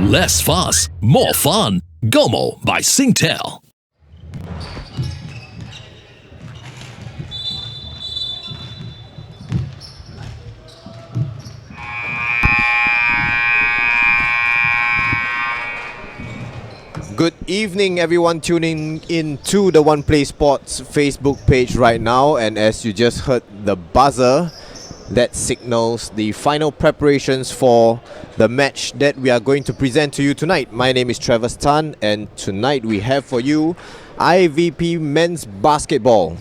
Less fuss, more fun. Gomo by Singtel. Good evening, everyone tuning in to the One Play Sports Facebook page right now. And as you just heard the buzzer, that signals the final preparations for the match that we are going to present to you tonight. My name is Travis Tan, and tonight we have for you IVP Men's Basketball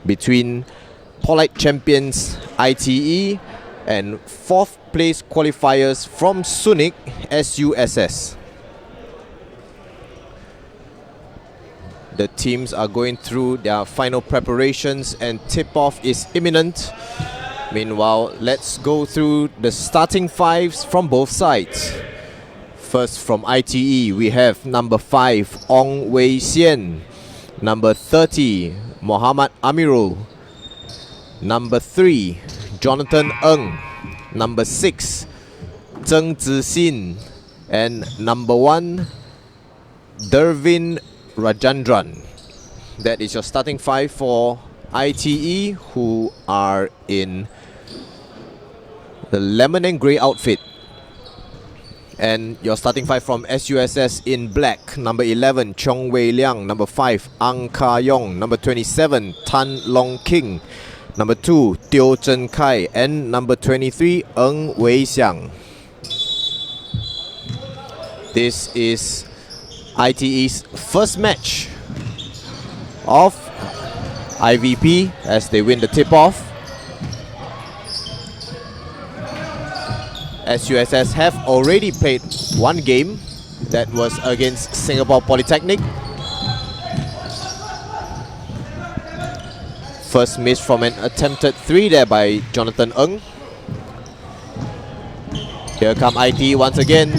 between Polite Champions ITE and 4th place qualifiers from Sunik SUSS. The teams are going through their final preparations and tip-off is imminent. Meanwhile, let's go through the starting fives from both sides. First from ITE, we have number 5, Ong Wei Xian. Number 30, Muhammad Amirul. Number 3, Jonathan Ng. Number 6, Zheng Zixin. And number 1, Dervin Rajandran. That is your starting five for ITE, who are in the lemon and grey outfit. And your starting five from SUSS in black. Number 11, Chong Wei Liang. Number 5, Ang Ka Yong. Number 27, Tan Long King. Number 2, Teo Chen Kai. And number 23, Ng Wei Xiang. This is ITE's first match of IVP as they win the tip-off. SUSS have already played one game, that was against Singapore Polytechnic. First miss from an attempted 3 there by Jonathan Ng. Here come ITE once again.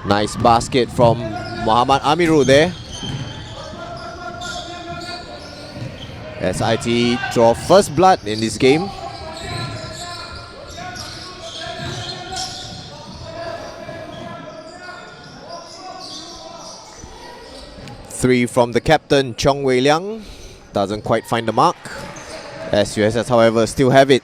Nice basket from Muhammad Amirul there. As ITE draw first blood in this game. Three from the captain, Chong Wei Liang. Doesn't quite find the mark. SUSS, however, still have it.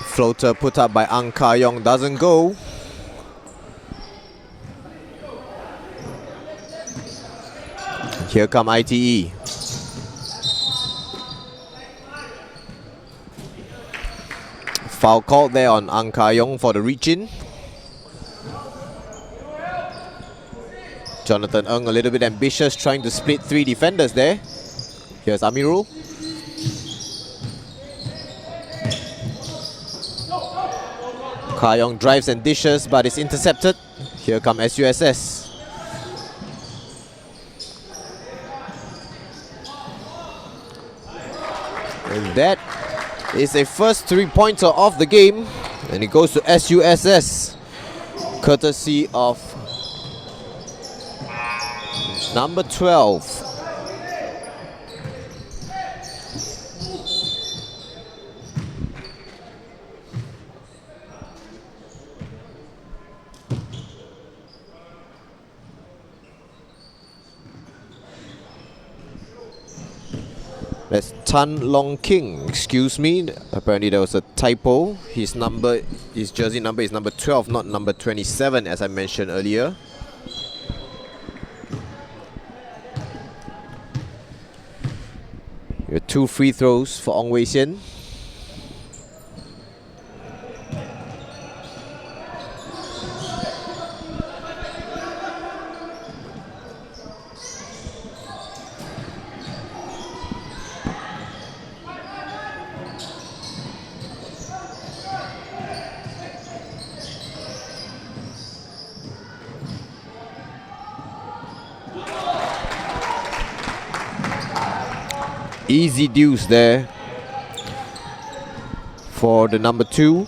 Floater put up by Ang Ka Yong doesn't go. Here come ITE. Foul called there on Ang Ka Yong for the reach-in. Jonathan Ng a little bit ambitious, trying to split 3 defenders there. Here's Amirul. Ka Yong drives and dishes, but it's intercepted. Here come SUSS. And that is a first 3-pointer of the game. And it goes to SUSS, courtesy of number 12. That's Tan Long King, excuse me. Apparently there was a typo. His jersey number is number 12, not number 27, as I mentioned earlier. Your 2 free throws for Ong Wei Xian. Easy deuce there for the number 2,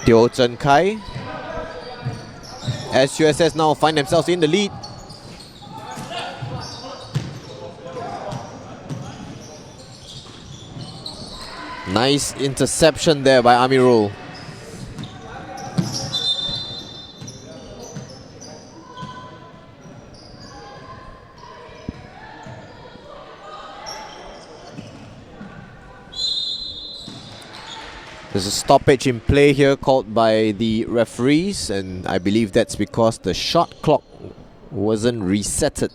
Teo Chen Kai. SUSS now find themselves in the lead. Nice interception there by Amirul. There's a stoppage in play here called by the referees, and I believe that's because the shot clock wasn't resetted.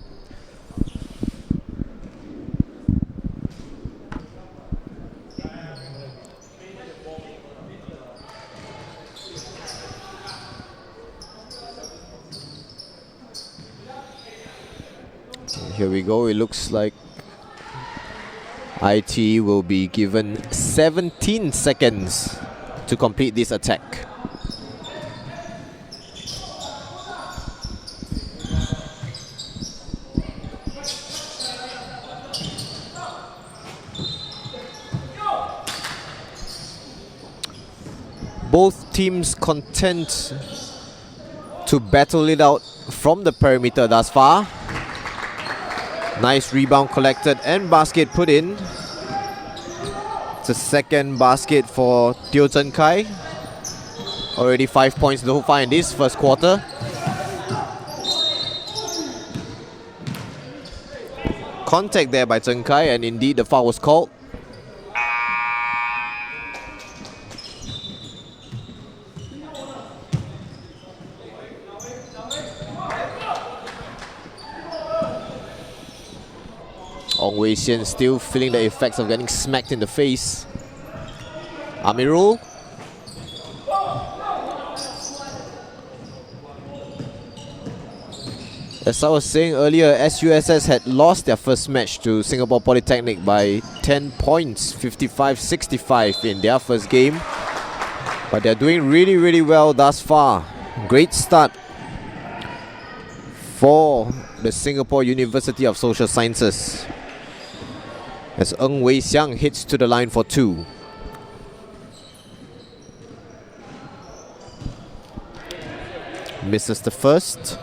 Here we go. It looks like ITE will be given 17 seconds to complete this attack. Both teams content to battle it out from the perimeter thus far. Nice rebound collected and basket put in. It's a second basket for Teo Zhen Kai. Already 5 points so far in this first quarter. Contact there by Zhen Kai, and indeed the foul was called. Ong Wei Xian still feeling the effects of getting smacked in the face. Amirul. As I was saying earlier, SUSS had lost their first match to Singapore Polytechnic by 10 points, 55-65 in their first game. But they're doing really well thus far. Great start for the Singapore University of Social Sciences, as Ng Wei Xiang hits to the line for 2. Misses the first.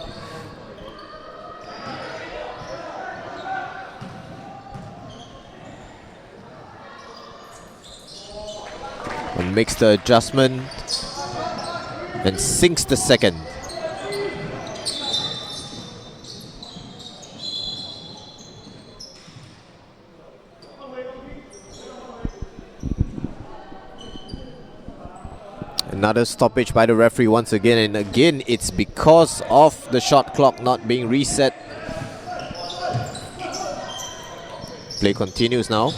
And makes the adjustment and sinks the second. Another stoppage by the referee once again, and again it's because of the shot clock not being reset. Play continues now.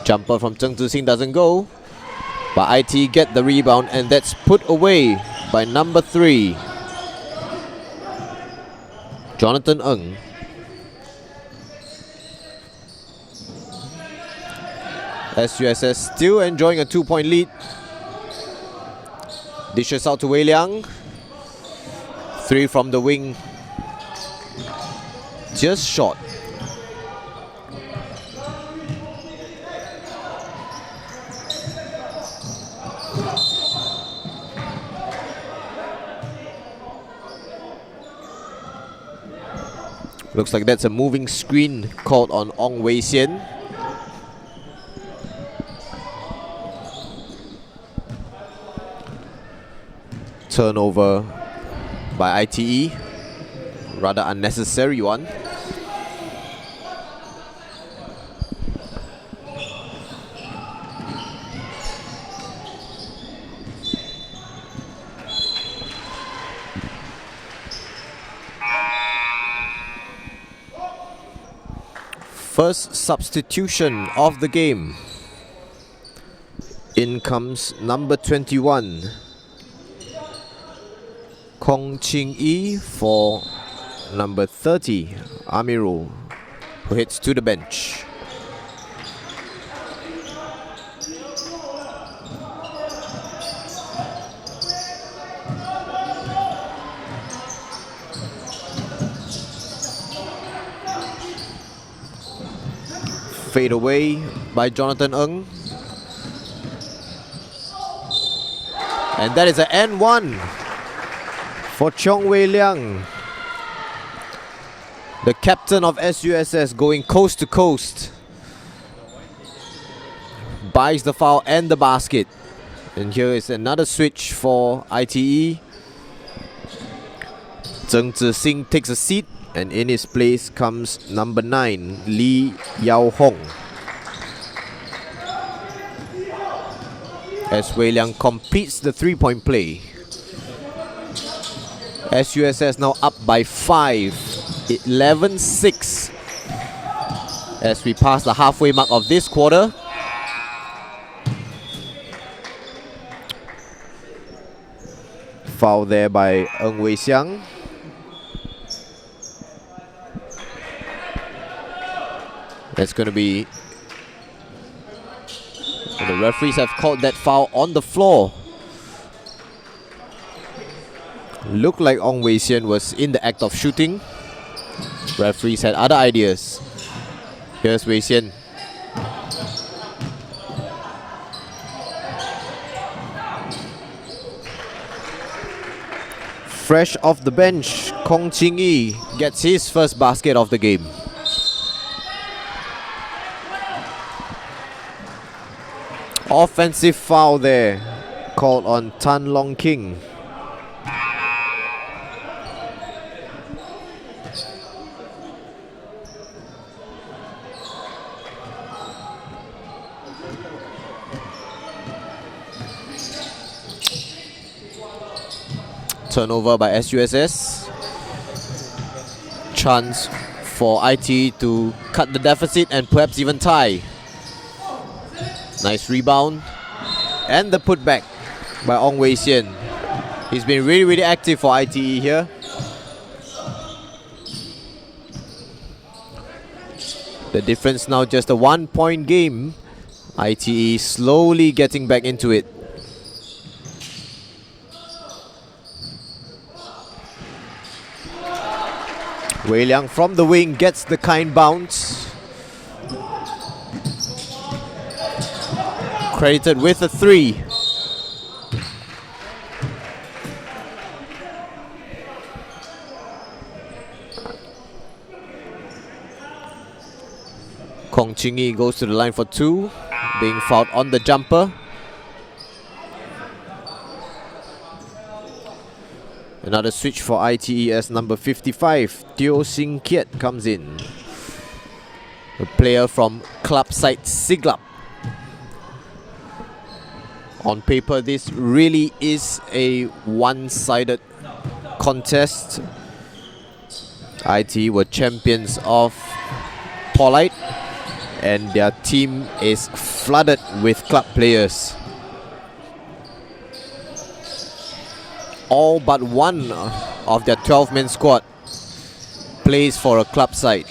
Jumper from Zheng Zixing doesn't go, but ITE get the rebound, and that's put away by number 3. Jonathan Ng. SUSS still enjoying a 2-point lead. Dishes out to Wei Liang. 3 from the wing. Just short. Looks like that's a moving screen called on Ong Wei Xian. Turnover by ITE. Rather unnecessary one. First substitution of the game. In comes number 21, Kong Ching Yi, for number 30, Amirul, who heads to the bench. Fade away by Jonathan Ng. And that is an N1 for Chong Wei Liang. The captain of SUSS going coast to coast. Buys the foul and the basket. And here is another switch for ITE. Zheng Zixing takes a seat, and in his place comes number 9, Lee Yao Hong. As Wei Liang completes the 3-point play. SUSS now up by 5, 11-6. As we pass the halfway mark of this quarter. Foul there by Ng Wei Xiang. That's going to be... The referees have called that foul on the floor. Looked like Ng Wei Xiang was in the act of shooting. Referees had other ideas. Here's Wei Xiang. Fresh off the bench, Kong Ching Yi gets his first basket of the game. Offensive foul there, called on Tan Long King. Turnover by SUSS. Chance for ITE to cut the deficit and perhaps even tie. Nice rebound. And the putback by Ng Wei Xiang. He's been really active for ITE here. The difference now just a 1-point game. ITE slowly getting back into it. Wei Liang from the wing gets the kind bounce. Credited with a 3. Kong Ching Yi goes to the line for 2, being fouled on the jumper. Another switch for ITE as number 55, Teo Sing Kiat comes in. A player from club side Siglap. On paper, this really is a one-sided contest. ITE were champions of Polite, and their team is flooded with club players. All but one of their 12-man squad plays for a club side.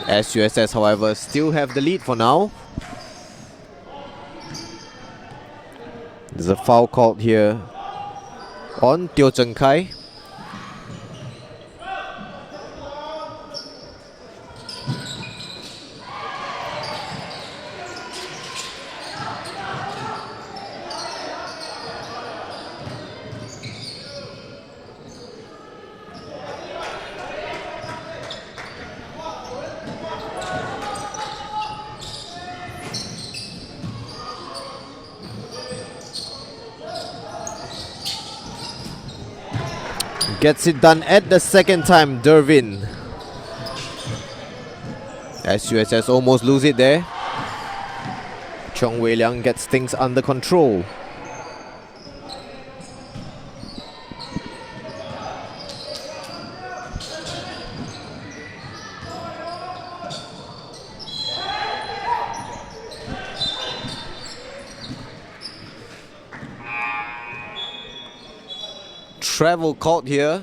SUSS, however, still have the lead for now. There's a foul called here on Teo Cheng Kai. Gets it done at the second time, Dervin. SUSS almost lose it there. Chong Wei Liang gets things under control. Travel caught here.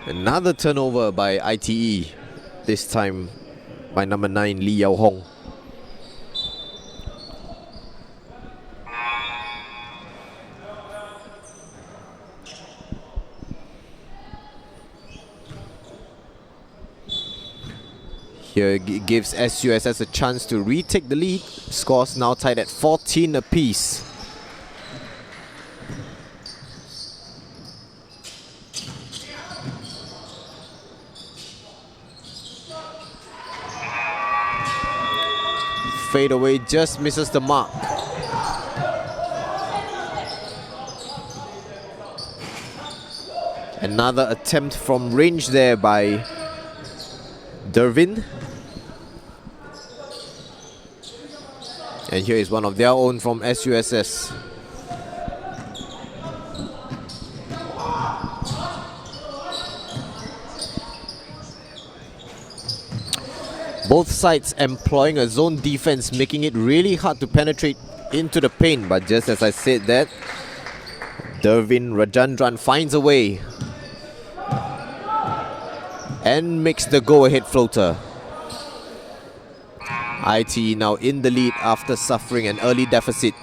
Another turnover by ITE, this time by number 9, Lee Yao Hong. Here gives SUSS a chance to retake the lead. Scores now tied at 14 apiece. Fade away just misses the mark. Another attempt from range there by Dervin. And here is one of their own from SUSS. Both sides employing a zone defense, making it really hard to penetrate into the paint. But just as I said that, Dervin Rajandran finds a way and makes the go-ahead floater. ITE now in the lead after suffering an early deficit.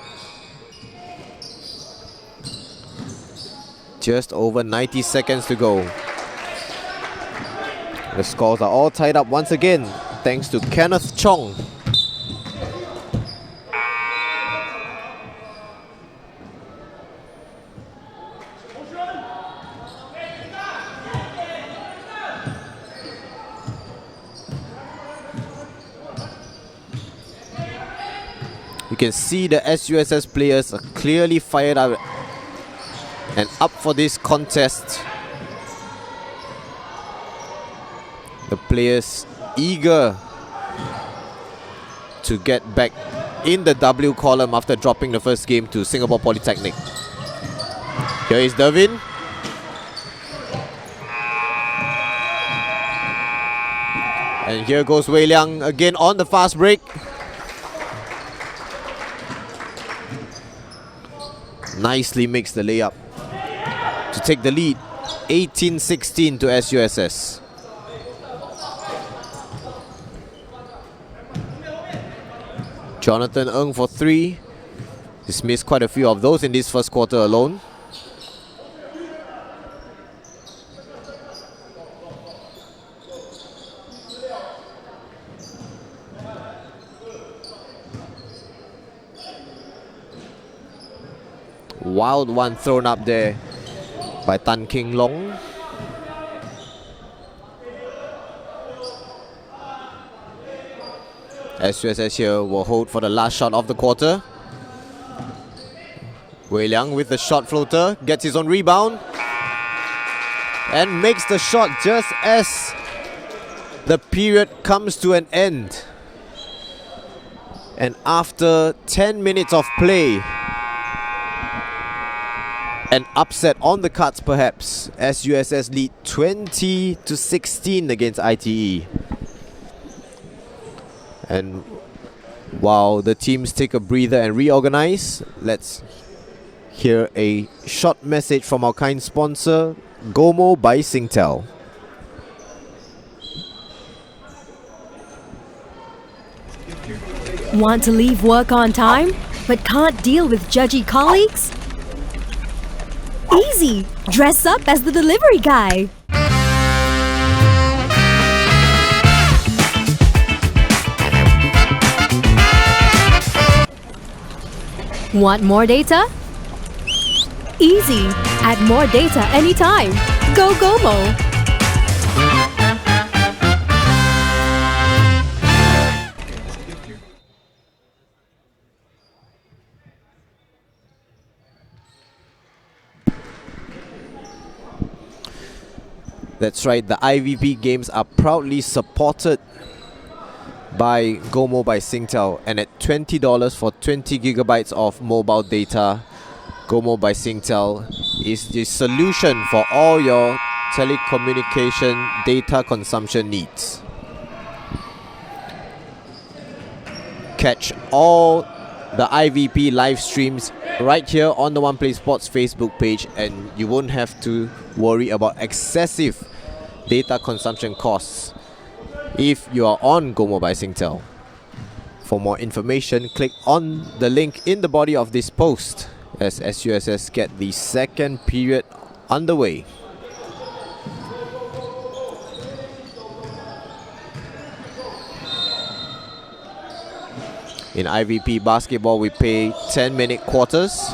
Just over 90 seconds to go. The scores are all tied up once again, thanks to Kenneth Chong. You can see the SUSS players are clearly fired up and up for this contest. The players eager to get back in the W column after dropping the first game to Singapore Polytechnic. Here is Dervin. And here goes Wei Liang again on the fast break. Nicely makes the layup to take the lead, 18-16 to SUSS. Jonathan Ng for three. He's missed quite a few of those in this first quarter alone. Wild one thrown up there by Tan King Long. SUSS here will hold for the last shot of the quarter. Wei Liang with the shot floater, gets his own rebound and makes the shot just as the period comes to an end. And after 10 minutes of play, an upset on the cards perhaps. SUSS lead 20-16 against ITE. And while the teams take a breather and reorganize, let's hear a short message from our kind sponsor, Gomo by Singtel. Want to leave work on time, but can't deal with judgy colleagues? Easy! Dress up as the delivery guy! Want more data? Easy! Add more data anytime! Go Gomo! That's right, the IVP Games are proudly supported by Gomo by Singtel, and at $20 for 20 gigabytes of mobile data, Gomo by Singtel is the solution for all your telecommunication data consumption needs. Catch all the IVP live streams right here on the One Play Sports Facebook page, and you won't have to worry about excessive data consumption costs if you are on Gomo by Singtel. For more information, click on the link in the body of this post as SUSS get the second period underway. In IVP basketball, we play 10-minute quarters.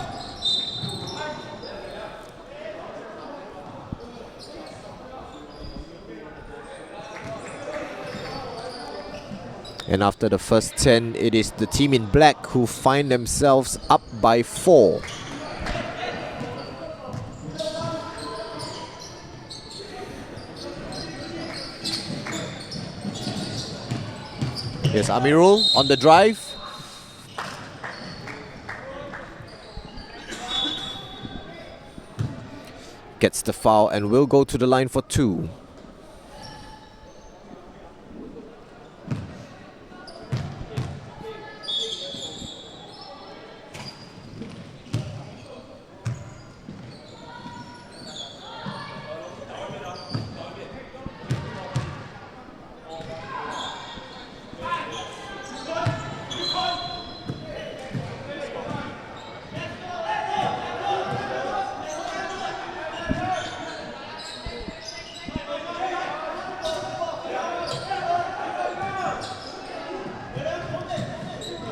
And after the first 10, it is the team in black who find themselves up by 4. Here's Amirul on the drive. Gets the foul and will go to the line for 2.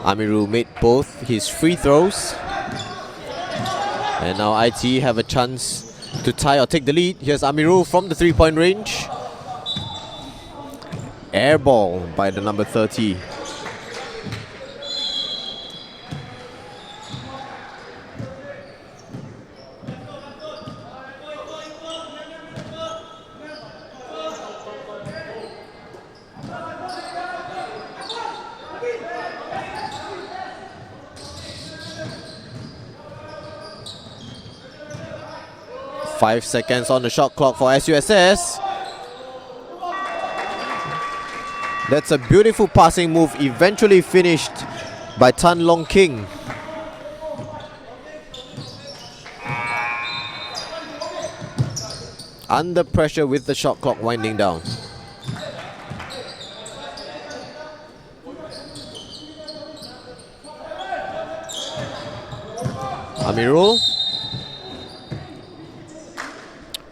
Amirul made both his free throws. And now ITE have a chance to tie or take the lead. Here's Amirul from the 3-point range. Air ball by the number 30. Five seconds on the shot clock for SUSS. That's a beautiful passing move, eventually finished by Tan Long King. Under pressure with the shot clock winding down. Amirul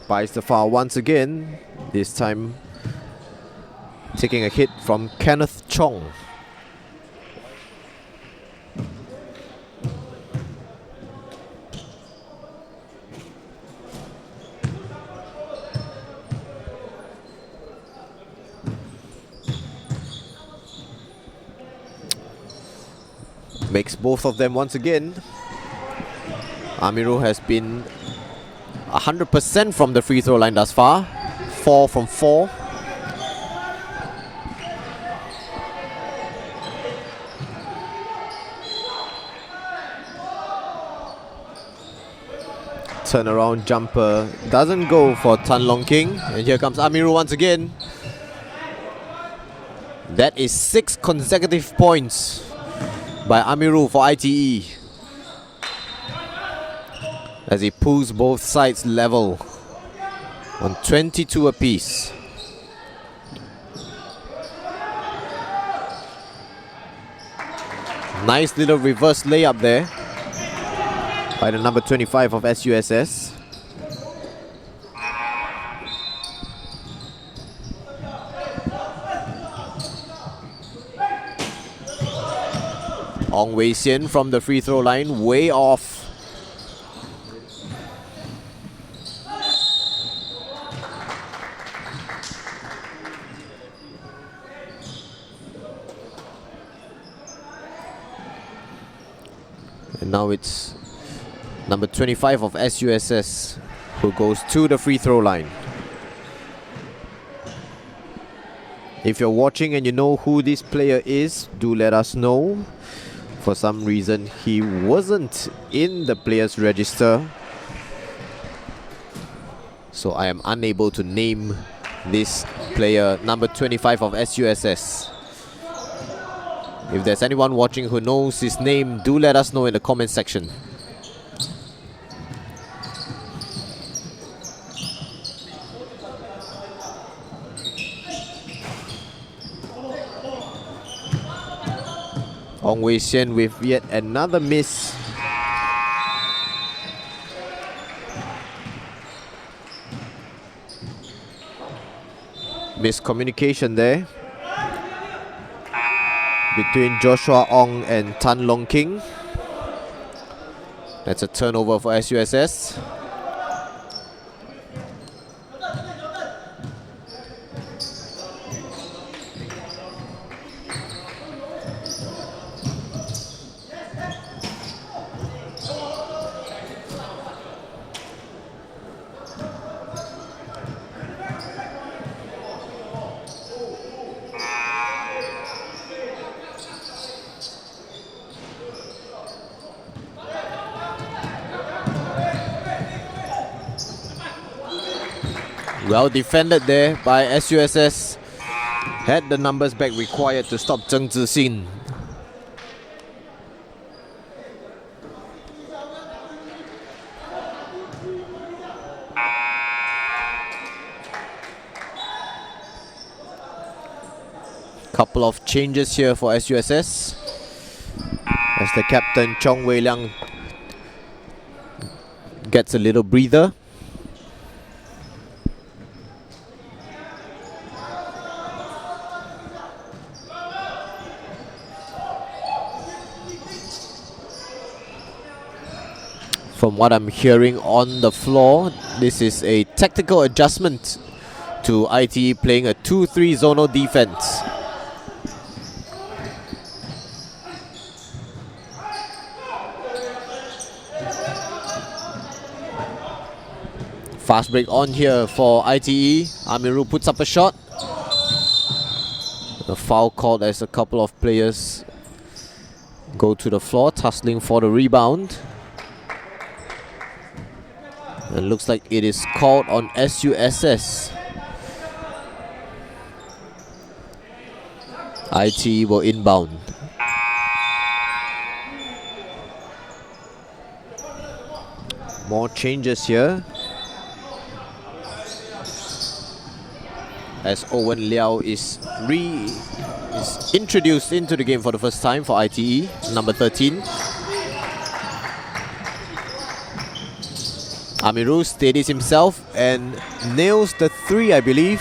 buys the foul once again, this time taking a hit from Kenneth Chong. Makes both of them once again. Amirul has been 100% from the free throw line thus far. 4 from 4. Turnaround jumper doesn't go for Tan Long King. And here comes Amirul once again. That is 6 consecutive points by Amirul for ITE, as he pulls both sides level on 22 apiece. Nice little reverse layup there by the number 25 of SUSS. Ong Wei Sian from the free throw line, way off. And now it's number 25 of SUSS who goes to the free throw line. If you're watching and you know who this player is, do let us know. For some reason, he wasn't in the players register, so I am unable to name this player, number 25 of SUSS. If there's anyone watching who knows his name, do let us know in the comment section. Ong Wei Sian with yet another miss. Miscommunication there. between Joshua Ong and Tan Long King. That's a turnover for SUSS. Well defended there by SUSS. Had the numbers back required to stop Zheng Zixin. Couple of changes here for SUSS as the captain Chong Wei Liang gets a little breather. From what I'm hearing on the floor, this is a tactical adjustment to ITE playing a 2-3 zonal defense. Fast break on here for ITE. Amirul puts up a shot. A foul called as a couple of players go to the floor, tussling for the rebound. It looks like it is called on SUSS. ITE will inbound. More changes here, as Owen Liao is introduced into the game for the first time for ITE, number 13. Amirul steadies himself and nails the 3, I believe.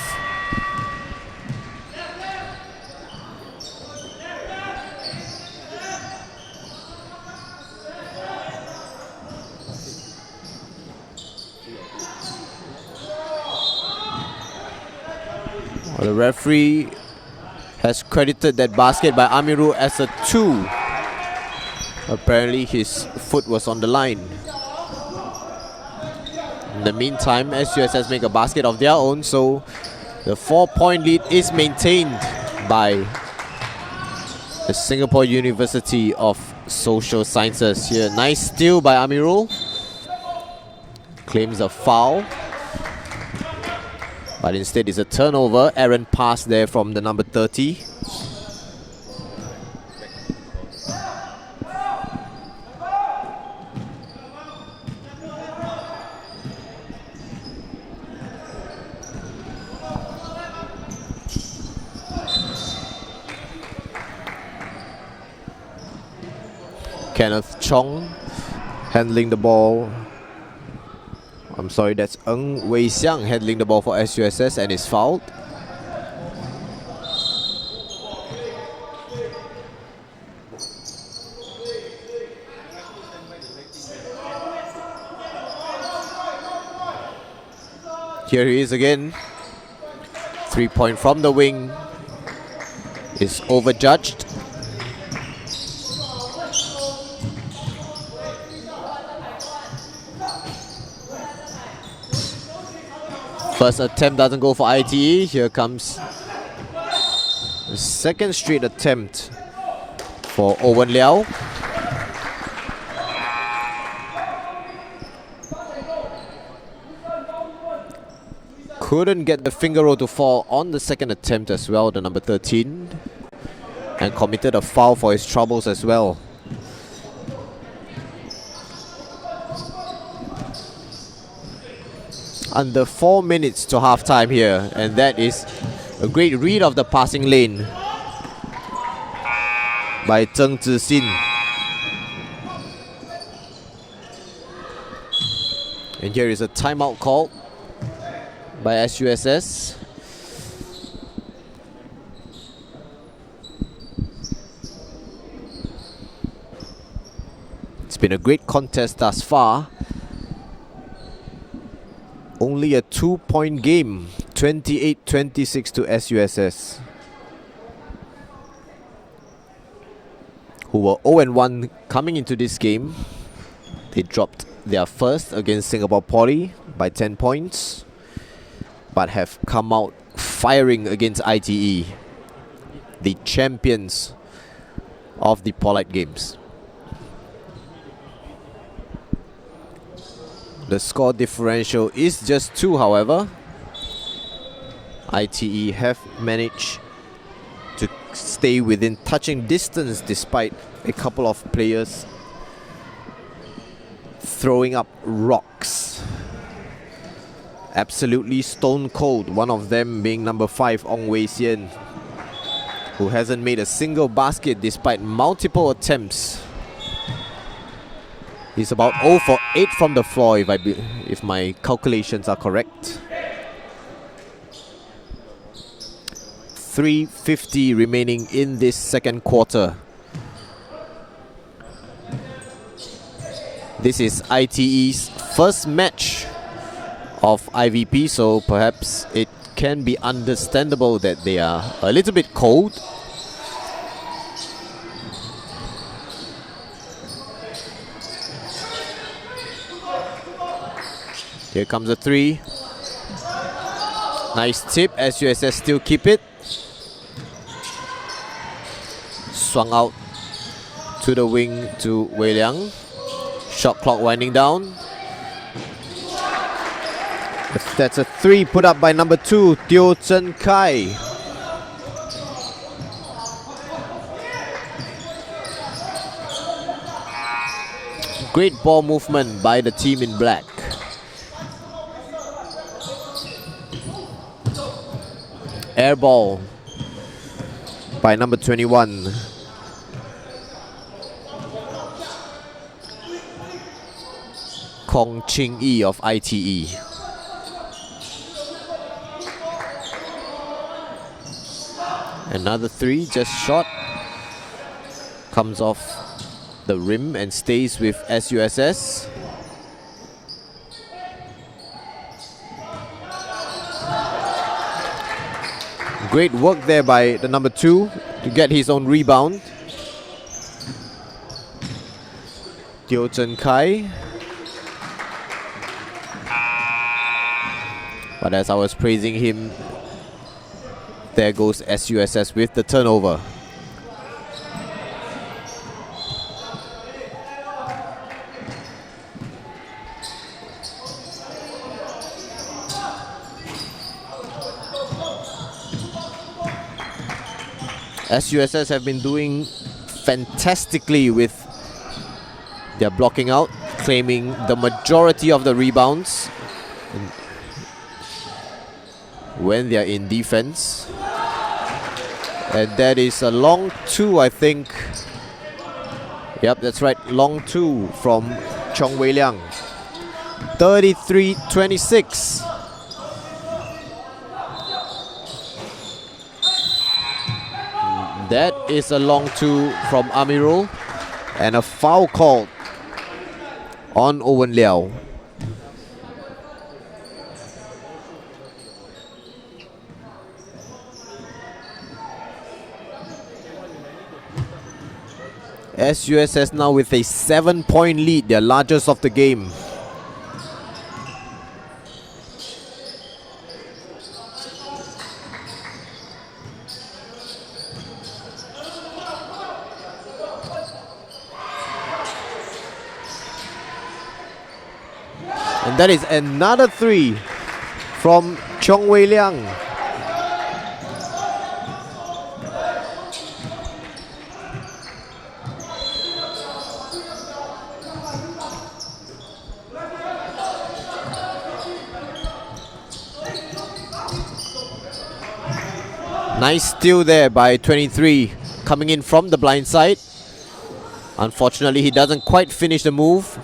Well, the referee has credited that basket by Amirul as a 2. Apparently his foot was on the line. In the meantime, SUSS make a basket of their own, so the 4-point lead is maintained by the Singapore University of Social Sciences here. Nice steal by Amirul. Claims a foul, but instead it's a turnover. Errant pass there from the number 30. Kenneth Chong handling the ball. I'm sorry, that's Ng Wei Xiang handling the ball for SUSS and is fouled. Here he is again. 3-point from the wing is overjudged. First attempt doesn't go for ITE. Here comes the second straight attempt for Owen Liao. Couldn't get the finger roll to fall on the second attempt as well, the number 13. And committed a foul for his troubles as well. Under 4 minutes to halftime here, and that is a great read of the passing lane by Zheng Zixin. And here is a timeout call by SUSS. been a great contest thus far. Only a 2-point game, 28-26 to SUSS, who were 0-1 coming into this game. They dropped their first against Singapore Poly by 10 points, but have come out firing against ITE, the champions of the Polite Games. The score differential is just 2, however. ITE have managed to stay within touching distance despite a couple of players throwing up rocks. Absolutely stone cold, one of them being number 5, Ong Wei Sian, who hasn't made a single basket despite multiple attempts. He's about 0 for 8 from the floor if my calculations are correct. 3:50 remaining in this second quarter. This is ITE's first match of IVP, so perhaps it can be understandable that they are a little bit cold. Here comes a 3. Nice tip, SUSS still keep it. Swung out to the wing to Wei Liang. Shot clock winding down. That's a 3 put up by number 2, Teo Chen Kai. Great ball movement by the team in black. Air ball by number 21. Kong Ching Yi of ITE. Another 3 just short. Comes off the rim and stays with SUSS. Great work there by the number 2 to get his own rebound. Teo Chen Kai. But as I was praising him, there goes SUSS with the turnover. SUSS have been doing fantastically with their blocking out, claiming the majority of the rebounds when they are in defense. And that is a long 2, I think. Yep, that's right, long 2 from Chong Wei Liang. 33-26. That is a long 2 from Amirul, and a foul called on Owen Liao. SUSS now with a 7-point lead, their largest of the game. And that is another 3 from Chong Wei Liang. Nice steal there by 23, coming in from the blind side. Unfortunately, he doesn't quite finish the move.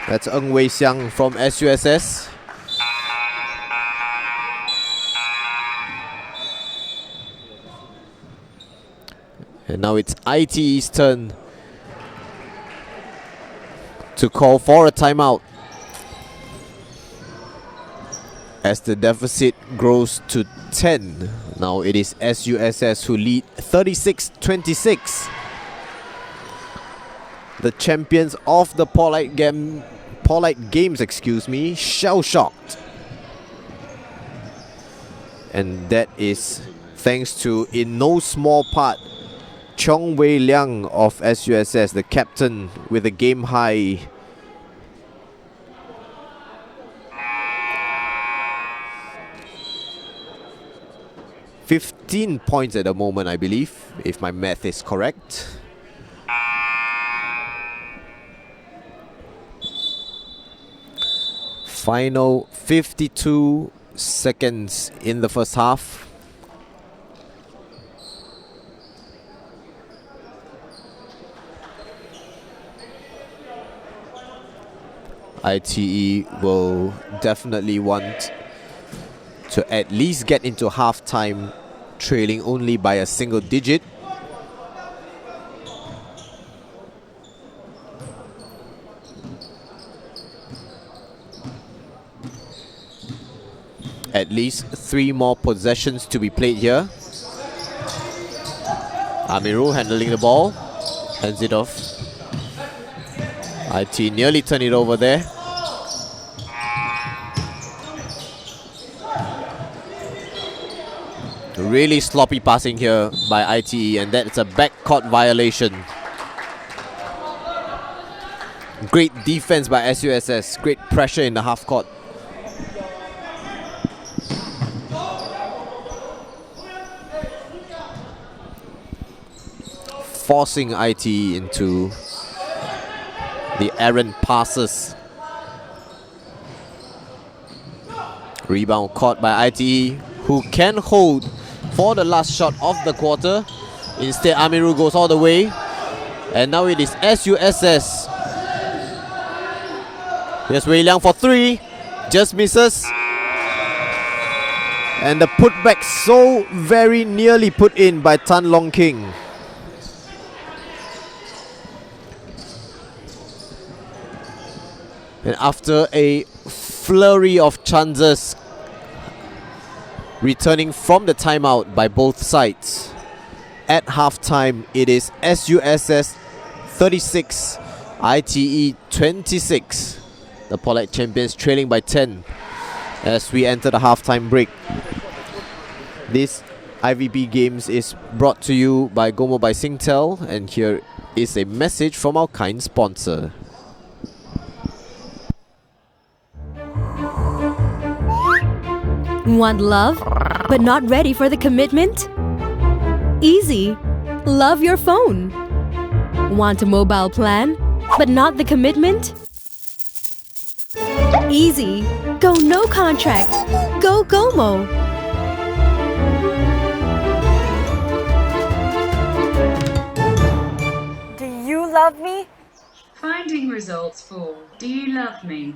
That's Ng Wei Xiang from SUSS. And now it's ITE's turn to call for a timeout as the deficit grows to 10. Now it is SUSS who lead 36-26. The champions of the Polite Games, shell-shocked. And that is thanks to, in no small part, Chong Wei Liang of SUSS, the captain, with a game high 15 points at the moment, I believe, if my math is correct. Final 52 seconds in the first half. ITE will definitely want to at least get into halftime trailing only by a single digit. At least 3 more possessions to be played here. Amirul handling the ball, hands it off. IT nearly turned it over there. Really sloppy passing here by ITE, and that's a backcourt violation. Great defense by SUSS, great pressure in the half court. Forcing ITE into the errant passes. Rebound caught by ITE, who can hold for the last shot of the quarter. Instead, Amirul goes all the way. And now it is SUSS. Here's Wei Liang for 3. Just misses. And the putback so very nearly put in by Tan Long King. And after a flurry of chances returning from the timeout by both sides, at halftime it is SUSS 36, ITE 26. The Polite champions trailing by 10 as we enter the halftime break. This IVP Games is brought to you by Gomo by Singtel, and here is a message from our kind sponsor. Want love, but not ready for the commitment? Easy. Love your phone. Want a mobile plan, but not the commitment? Easy. Go no contract. Go Gomo. Do you love me? Finding results for Do You Love Me?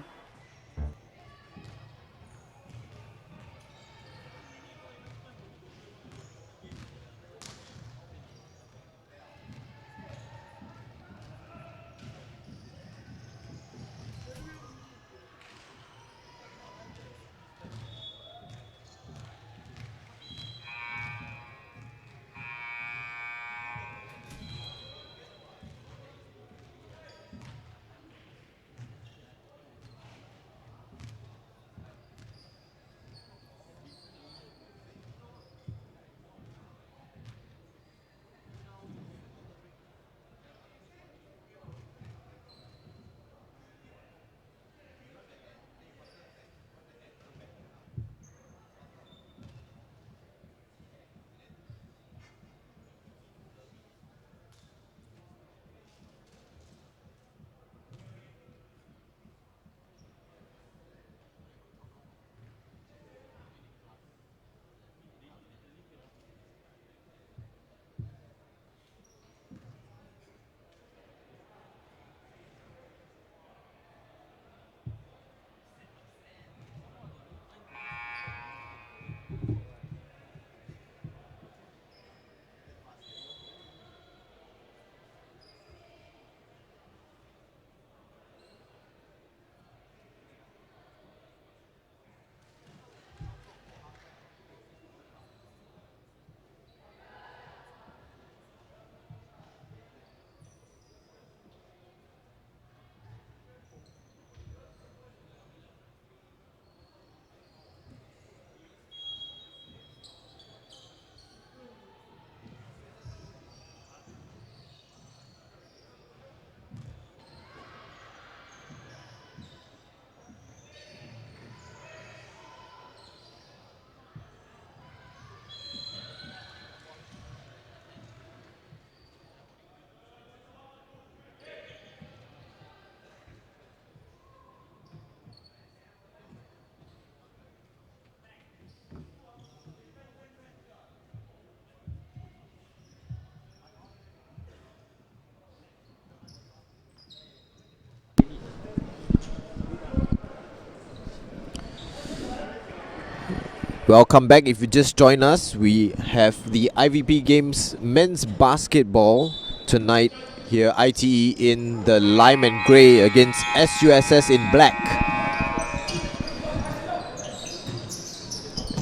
Welcome back. If you just joined us, we have the IVP Games men's basketball tonight here, ITE in the lime and grey against SUSS in black.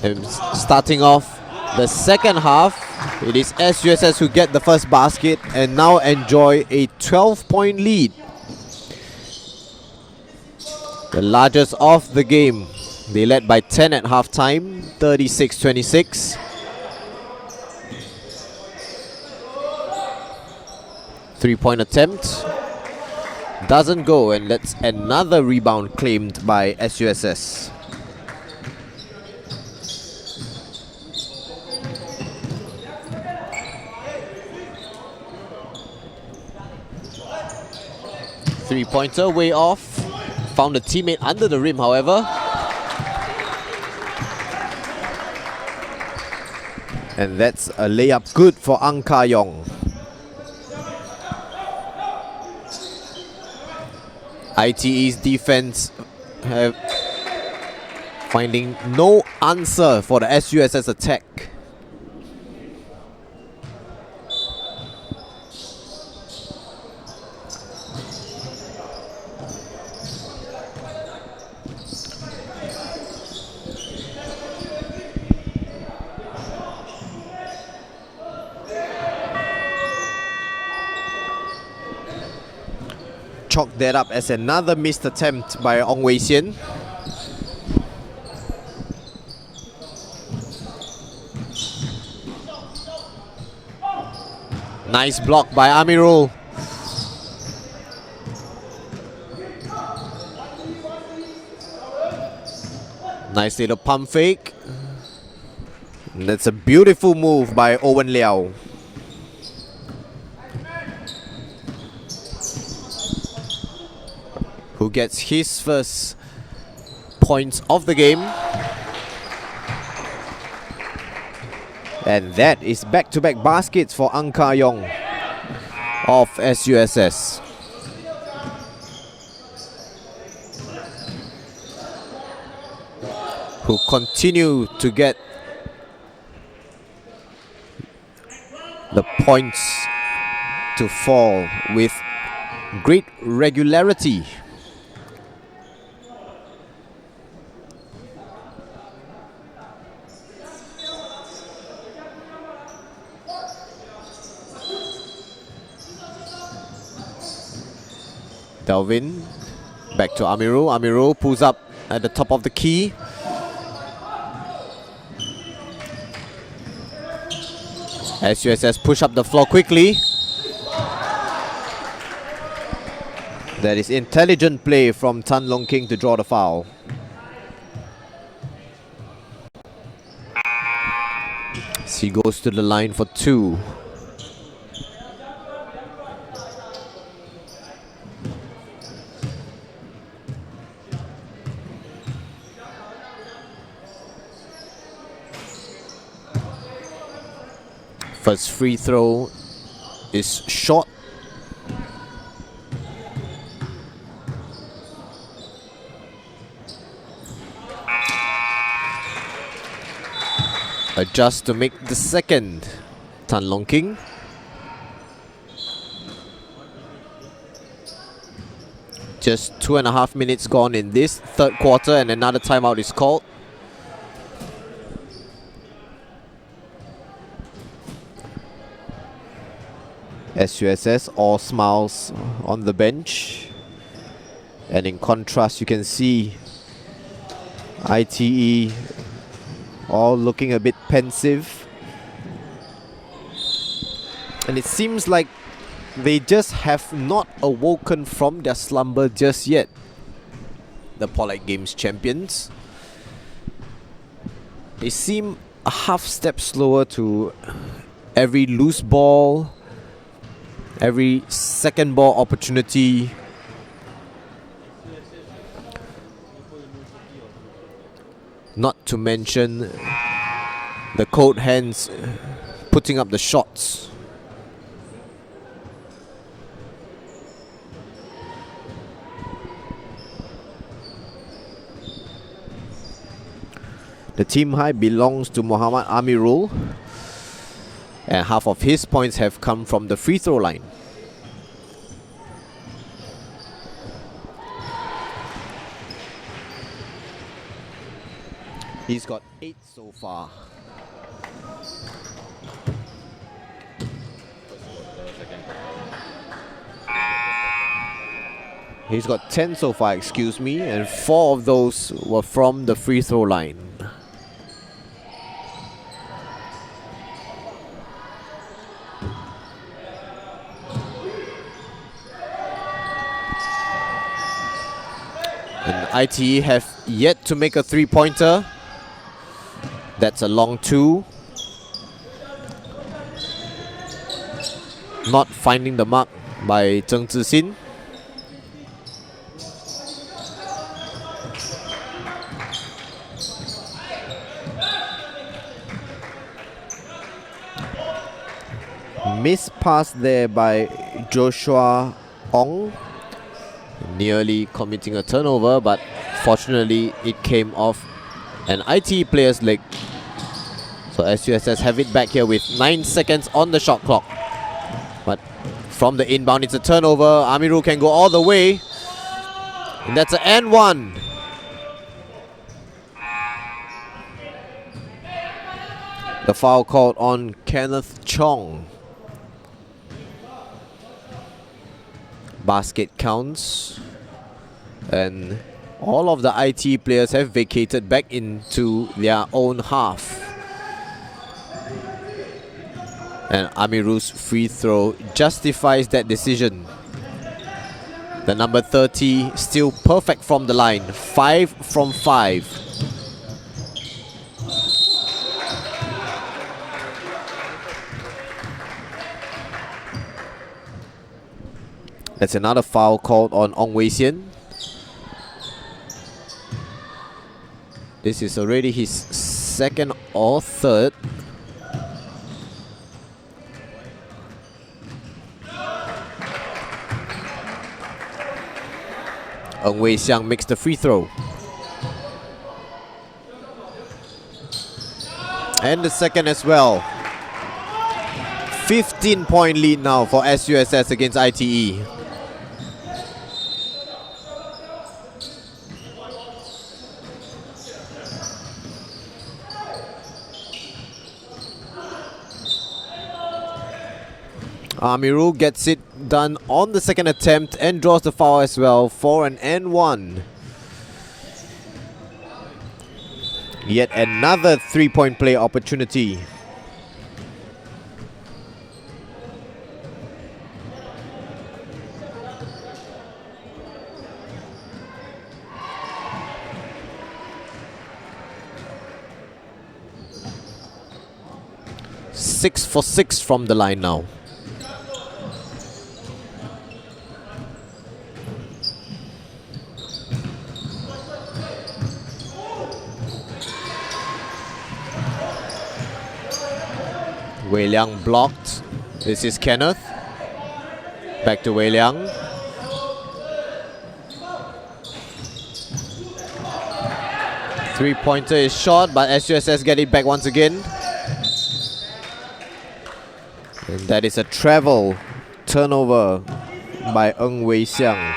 And starting off the second half, it is SUSS who get the first basket and now enjoy a 12-point lead. The largest of the game. They led by 10 at halftime, 36-26. Three-point attempt doesn't go, and that's another rebound claimed by SUSS. Three-pointer way off. Found a teammate under the rim, however. And that's a layup good for Ang Ka Yong. ITE's defense have finding no answer for the SUSS attack. Chalk that up as another missed attempt by Ong Wei Sian. Nice block by Amirul. Nice little pump fake. And that's a beautiful move by Owen Liao. Who gets his first points of the game. And that is back-to-back baskets for Ang Ka Yong of SUSS. Who continue to get the points to fall with great regularity. Delvin, back to Amirul. Amirul pulls up at the top of the key. SUSS push up the floor quickly. That is intelligent play from Tan Long King to draw the foul. He goes to the line for two. First free throw is short. Adjust to make the second. Tan Long King. Just 2.5 minutes gone in this third quarter, and another timeout is called. SUSS all smiles on the bench, and in contrast you can see ITE all looking a bit pensive, and it seems like they just have not awoken from their slumber just yet. The Polite Games champions, they seem a half step slower to every loose ball, every second ball opportunity. Not to mention the cold hands putting up the shots. The team high belongs to Muhammad Amirul, and half of his points have come from the free throw line. He's got 8 so far. He's got 10 so far, excuse me, and 4 of those were from the free throw line. And ITE have yet to make a three-pointer. That's a long 2. Not finding the mark by Zheng Zixin. Missed pass there by Joshua Ong, nearly committing a turnover, but fortunately it came off an ITE player's leg. So SUSS have it back here with 9 seconds on the shot clock. But from the inbound, it's a turnover. Amirul can go all the way, and that's an and one. The foul called on Kenneth Chong. Basket counts, and all of the ITE players have vacated back into their own half. And Amirul's free throw justifies that decision. The number 30 still perfect from the line, 5 from 5. That's another foul called on Ong Wei Sian. This is already his second or third. Ong Wei Sian makes the free throw. And the second as well. 15-point lead now for SUSS against ITE. Amirul gets it done on the second attempt and draws the foul as well for an and one. Yet another three-point play opportunity. Six for 6 from the line now. Wei Liang blocked. This is Kenneth. Back to Wei Liang. Three-pointer is short, but SUSS get it back once again. And that is a travel turnover by Ong Wei Siang.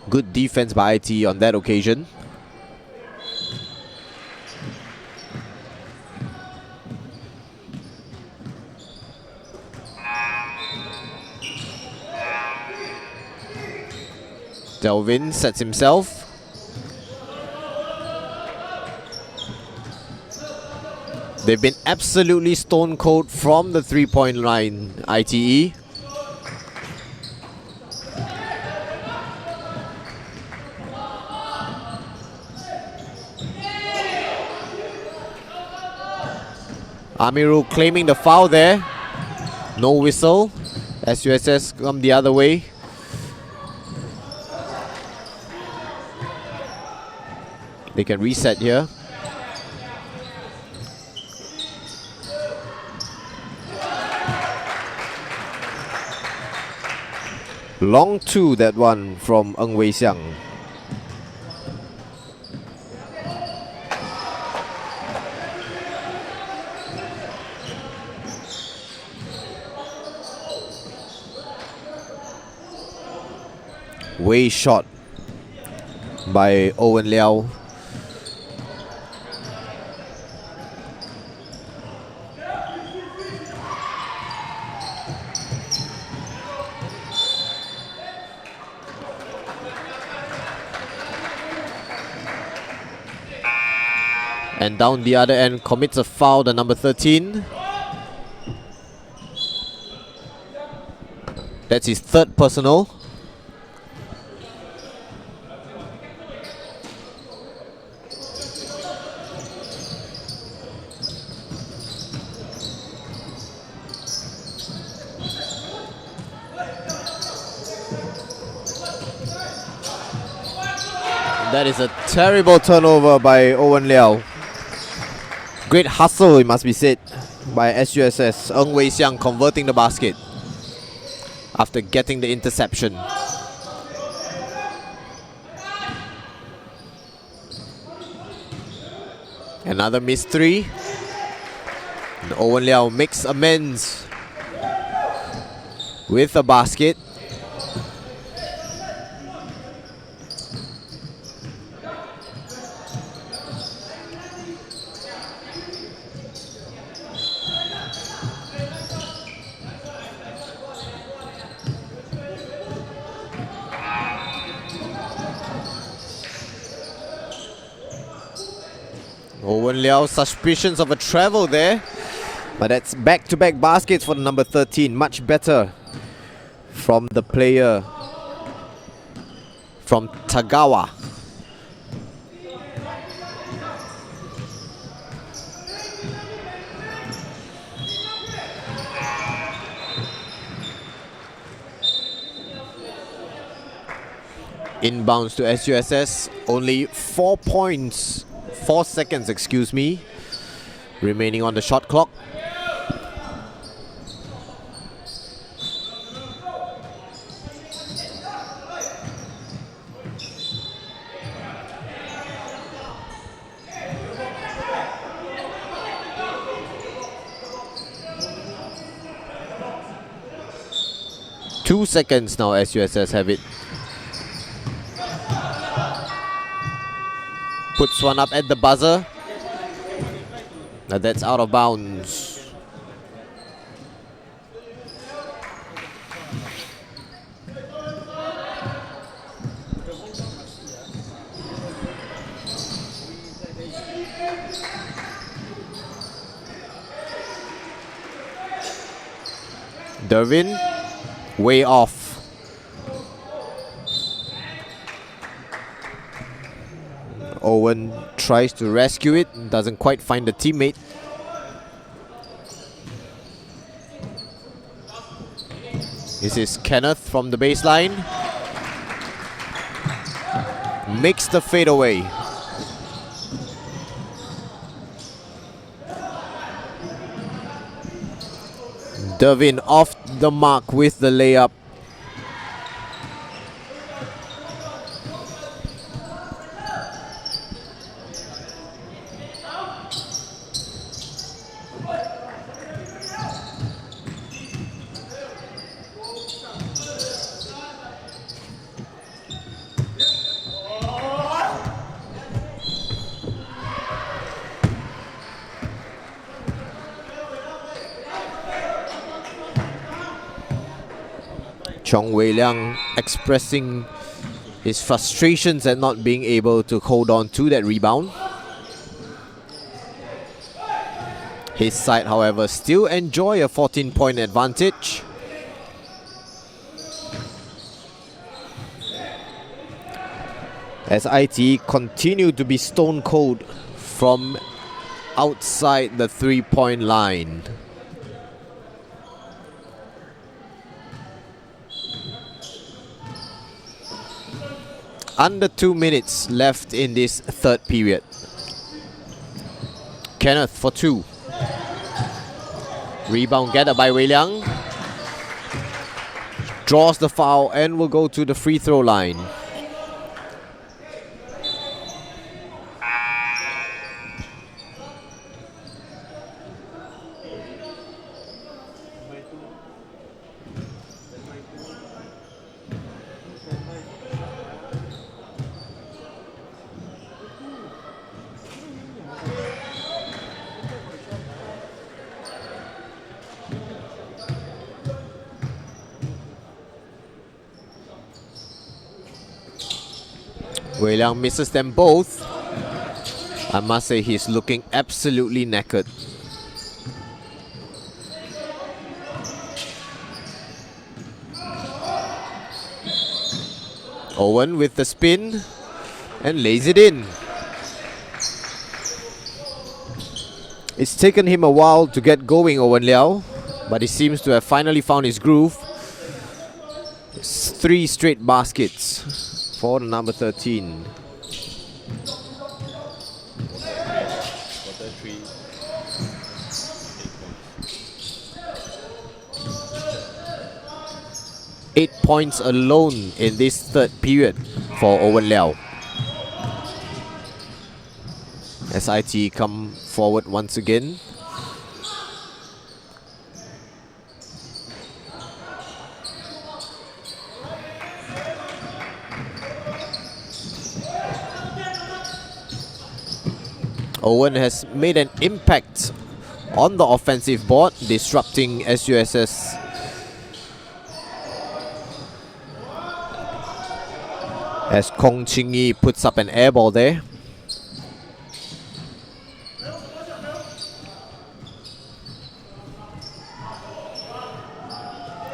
Good defense by ITE on that occasion. Delvin sets himself. They've been absolutely stone cold from the three-point line, ITE. Amirul claiming the foul there. No whistle. SUSS come the other way. They can reset here. Long two, that one from Ng Wei Xiang. Way shot by Owen Liao. And down the other end commits a foul, the number 13. That's his third personal. That is a terrible turnover by Owen Liao. Great hustle, it must be said, by SUSS. Ng Wei Xiang converting the basket after getting the interception. Another missed three. And Owen Liao makes amends with a basket. Owen Liao, suspicions of a travel there. But that's back-to-back baskets for the number 13. Much better from the player from Tagawa. Inbounds to SUSS. Only 4 points. 4 seconds, excuse me, remaining on the shot clock. Two seconds now, SUSS have it. Puts one up at the buzzer. Now that's out of bounds. Dervin, way off. Owen tries to rescue it, doesn't quite find the teammate. This is Kenneth from the baseline. Makes the fadeaway. Dervin off the mark with the layup. Chong Wei Liang expressing his frustrations at not being able to hold on to that rebound. His side, however, still enjoy a 14-point advantage. As ITE continue to be stone cold from outside the 3-point line. Under 2 minutes left in this third period. Kenneth for two. Rebound gathered by Wei Liang. draws the foul and will go to the free throw line. Wei Liang misses them both. I must say he's looking absolutely knackered. Owen with the spin and lays it in. It's taken him a while to get going, Owen Liao, but he seems to have finally found his groove. It's 3 straight baskets for the number 13. Eight points alone in this third period for Owen Liao. As ITE come forward once again. Owen has made an impact on the offensive board, disrupting SUSS. As Kong Ching Yi puts up an air ball there.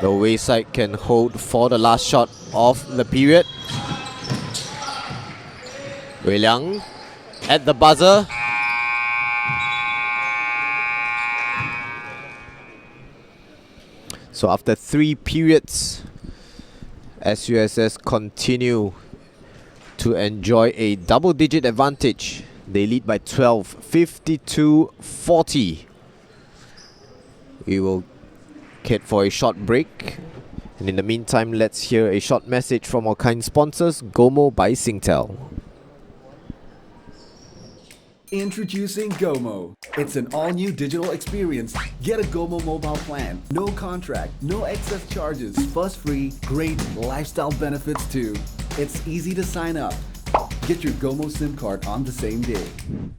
The Wayside can hold for the last shot of the period. Wei Liang at the buzzer. So after 3 periods, SUSS continue to enjoy a double-digit advantage. They lead by 12, 52-40. We will head for a short break. And in the meantime, let's hear a short message from our kind sponsors, Gomo by Singtel. Introducing Gomo. It's an all-new digital experience. Get a Gomo mobile plan. No contract, no excess charges, fuss-free, great lifestyle benefits too. It's easy to sign up. Get your Gomo SIM card on the same day.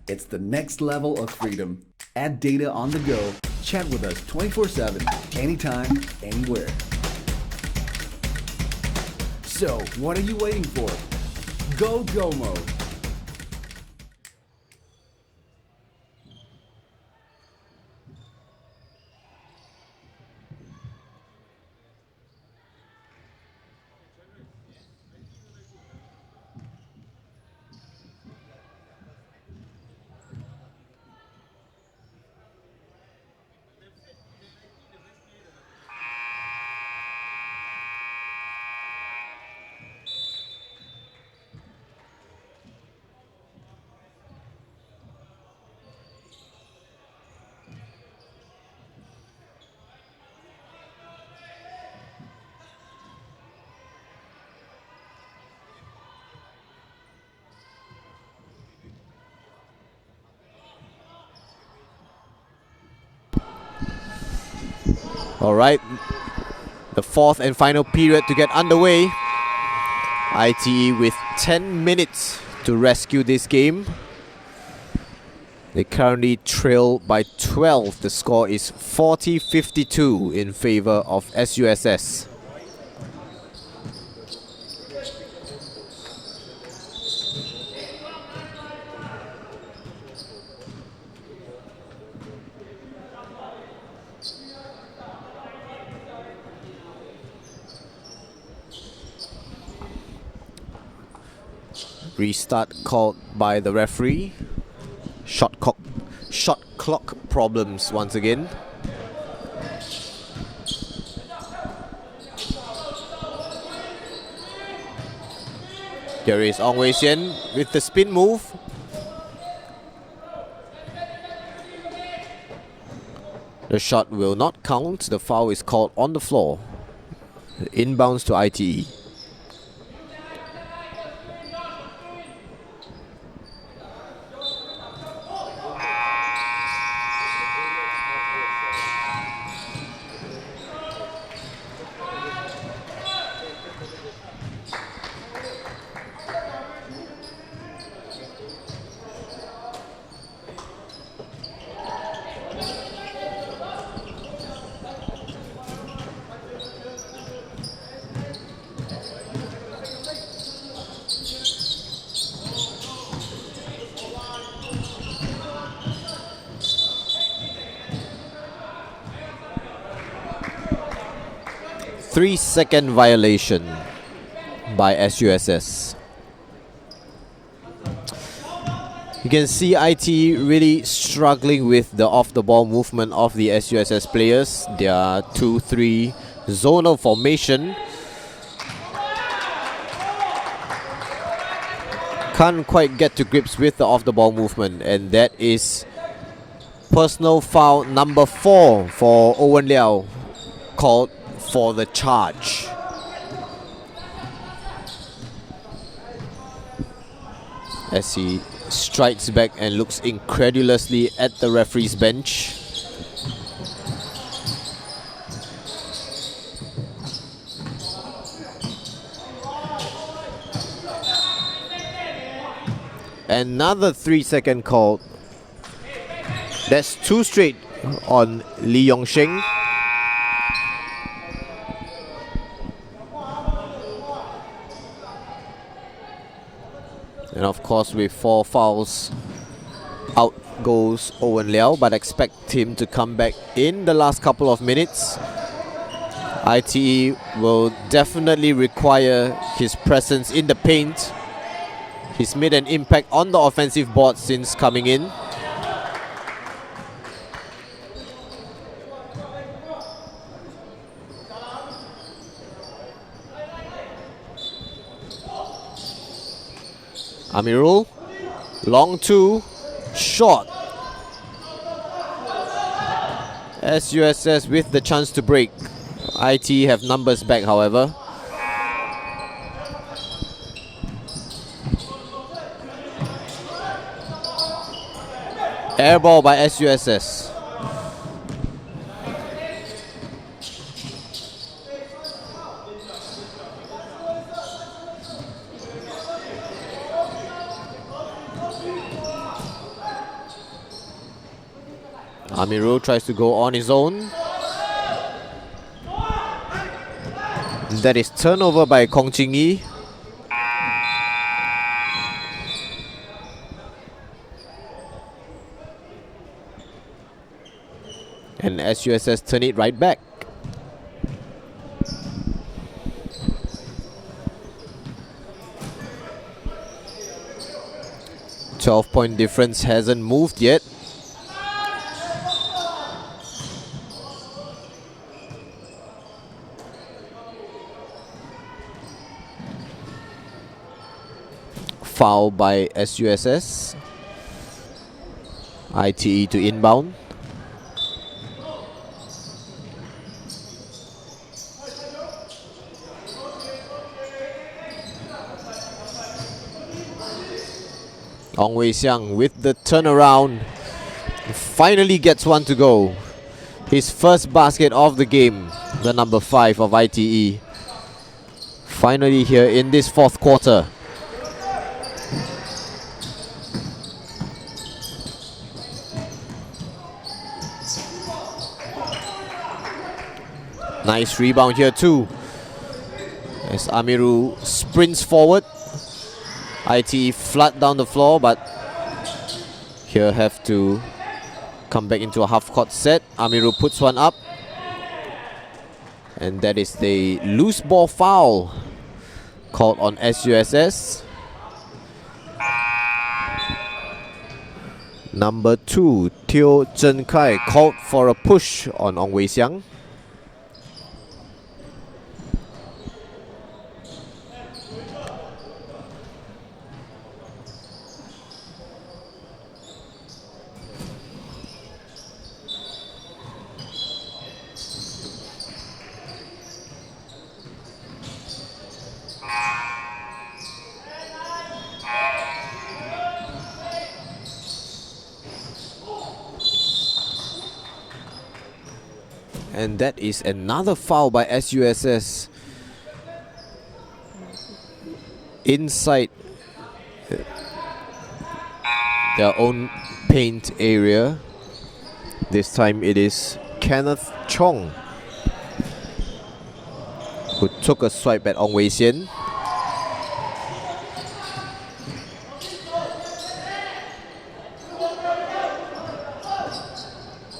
It's the next level of freedom. Add data on the go. Chat with us 24/7, anytime, anywhere. So, what are you waiting for? Go Gomo! Alright, the fourth and final period to get underway. ITE with 10 minutes to rescue this game. They currently trail by 12. The score is 40-52 in favor of SUSS. Restart called by the referee. Shot clock problems once again. Here is Ong Wei Xian with the spin move. The shot will not count. The foul is called on the floor. Inbounds to ITE. Three-second violation by SUSS. You can see ITE really struggling with the off-the-ball movement of the SUSS players. Their 2-3 zonal formation can't quite get to grips with the off-the-ball movement, and that is personal foul number 4 for Owen Liao, called for the charge. As he strides back and looks incredulously at the referee's bench. Another 3-second call. That's 2 straight on Lee Yongsheng. And of course, with 4 fouls, out goes Owen Liao, but expect him to come back in the last couple of minutes. ITE will definitely require his presence in the paint. He's made an impact on the offensive board since coming in. Amirul, long 2, short. SUSS with the chance to break. ITE have numbers back, however. Air ball by SUSS. Amirul tries to go on his own. That is turnover by Kong Ching Yi. And SUSS turn it right back. .12 difference hasn't moved yet. Foul by SUSS. ITE to inbound. Ong Wei Xiang with the turnaround. Finally gets one to go. His first basket of the game. The number 5 of ITE. Finally here in this 4th quarter. Nice rebound here too, as Amiru sprints forward. ITE flat down the floor, but here have to come back into a half-court set. Amiru puts one up, and that is the loose ball foul called on SUSS. Number 2, Teo Zhen Kai, called for a push on Ong Wei Xiang. and that is another foul by SUSS. Inside their own paint area. This time it is Kenneth Chong who took a swipe at Ong Wei Xian.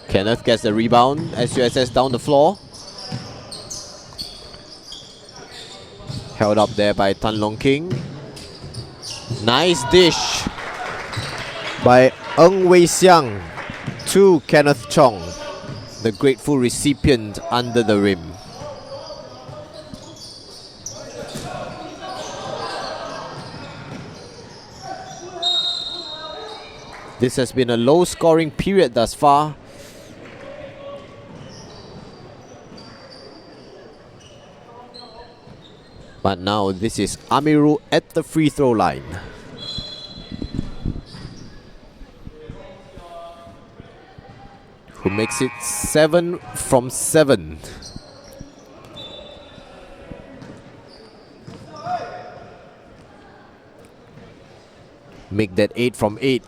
Kenneth gets the rebound. SUSS down the floor. Held up there by Tan Long King. Nice dish by Ng Wei Xiang to Kenneth Chong, the grateful recipient under the rim. This has been a low-scoring period thus far. But now this is Amirul at the free throw line. Who makes it 7 from 7. Make that 8 from 8.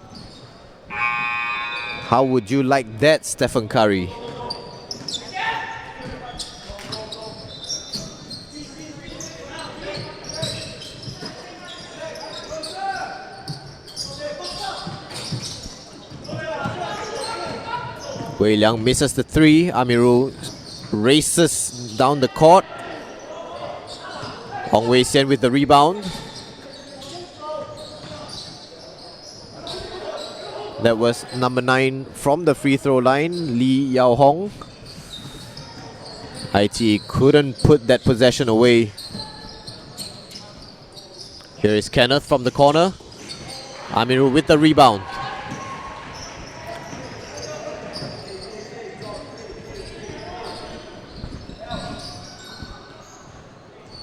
How would you like that, Stephen Curry? Wei Liang misses the 3. Amirul races down the court. Ong Wei Xian with the rebound. That was number 9 from the free throw line, Lee Yao Hong. ITE couldn't put that possession away. Here is Kenneth from the corner. Amirul with the rebound.